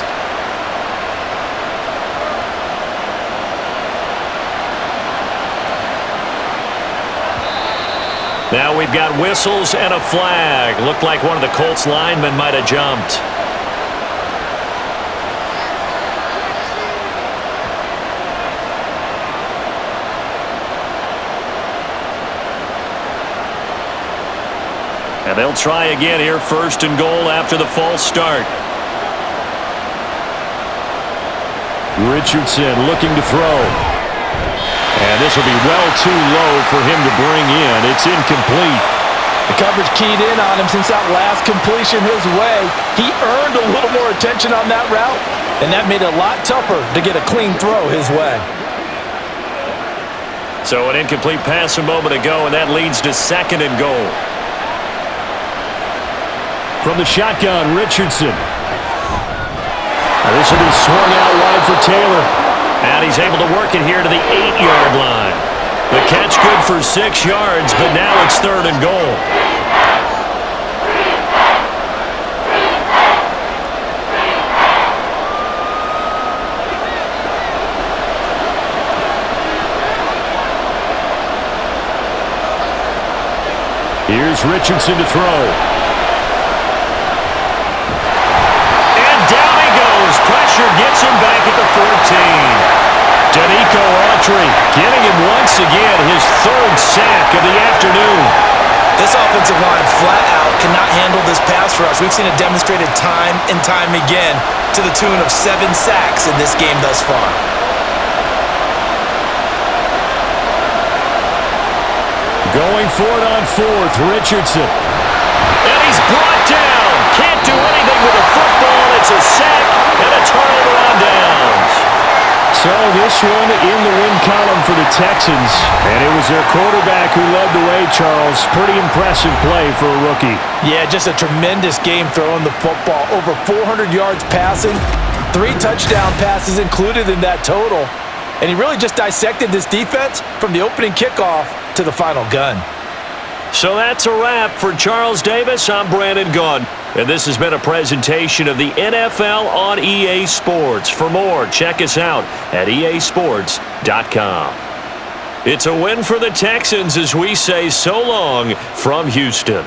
Now we've got whistles and a flag. Looked like one of the Colts linemen might have jumped. And they'll try again here, 1st and goal after the false start. Richardson looking to throw. And this will be well too low for him to bring in. It's incomplete. The coverage keyed in on him since that last completion his way. He earned a little more attention on that route, and that made it a lot tougher to get a clean throw his way. So an incomplete pass a moment ago, and that leads to 2nd and goal. From the shotgun, Richardson. Now this will be swung out wide for Taylor. And he's able to work it here to the 8-yard line. The catch good for 6 yards, but now it's 3rd and goal. Here's Richardson to throw. And down he goes. Pressure gets him back at the 14. Danico Autry getting him once again his 3rd sack of the afternoon. This offensive line flat out cannot handle this pass rush. We've seen it demonstrated time and time again to the tune of 7 sacks in this game thus far. Going for it on 4th, Richardson. And he's brought down. Can't do anything with the football. It's a sack and a turnover on downs. So this one in the win column for the Texans. And it was their quarterback who led the way, Charles. Pretty impressive play for a rookie. Yeah, just a tremendous game throwing the football. Over 400 yards passing, 3 touchdown passes included in that total. And he really just dissected this defense from the opening kickoff to the final gun. So that's a wrap for Charles Davis. I'm Brandon Gunn. And this has been a presentation of the NFL on EA Sports. For more, check us out at easports.com. It's a win for the Texans as we say so long from Houston.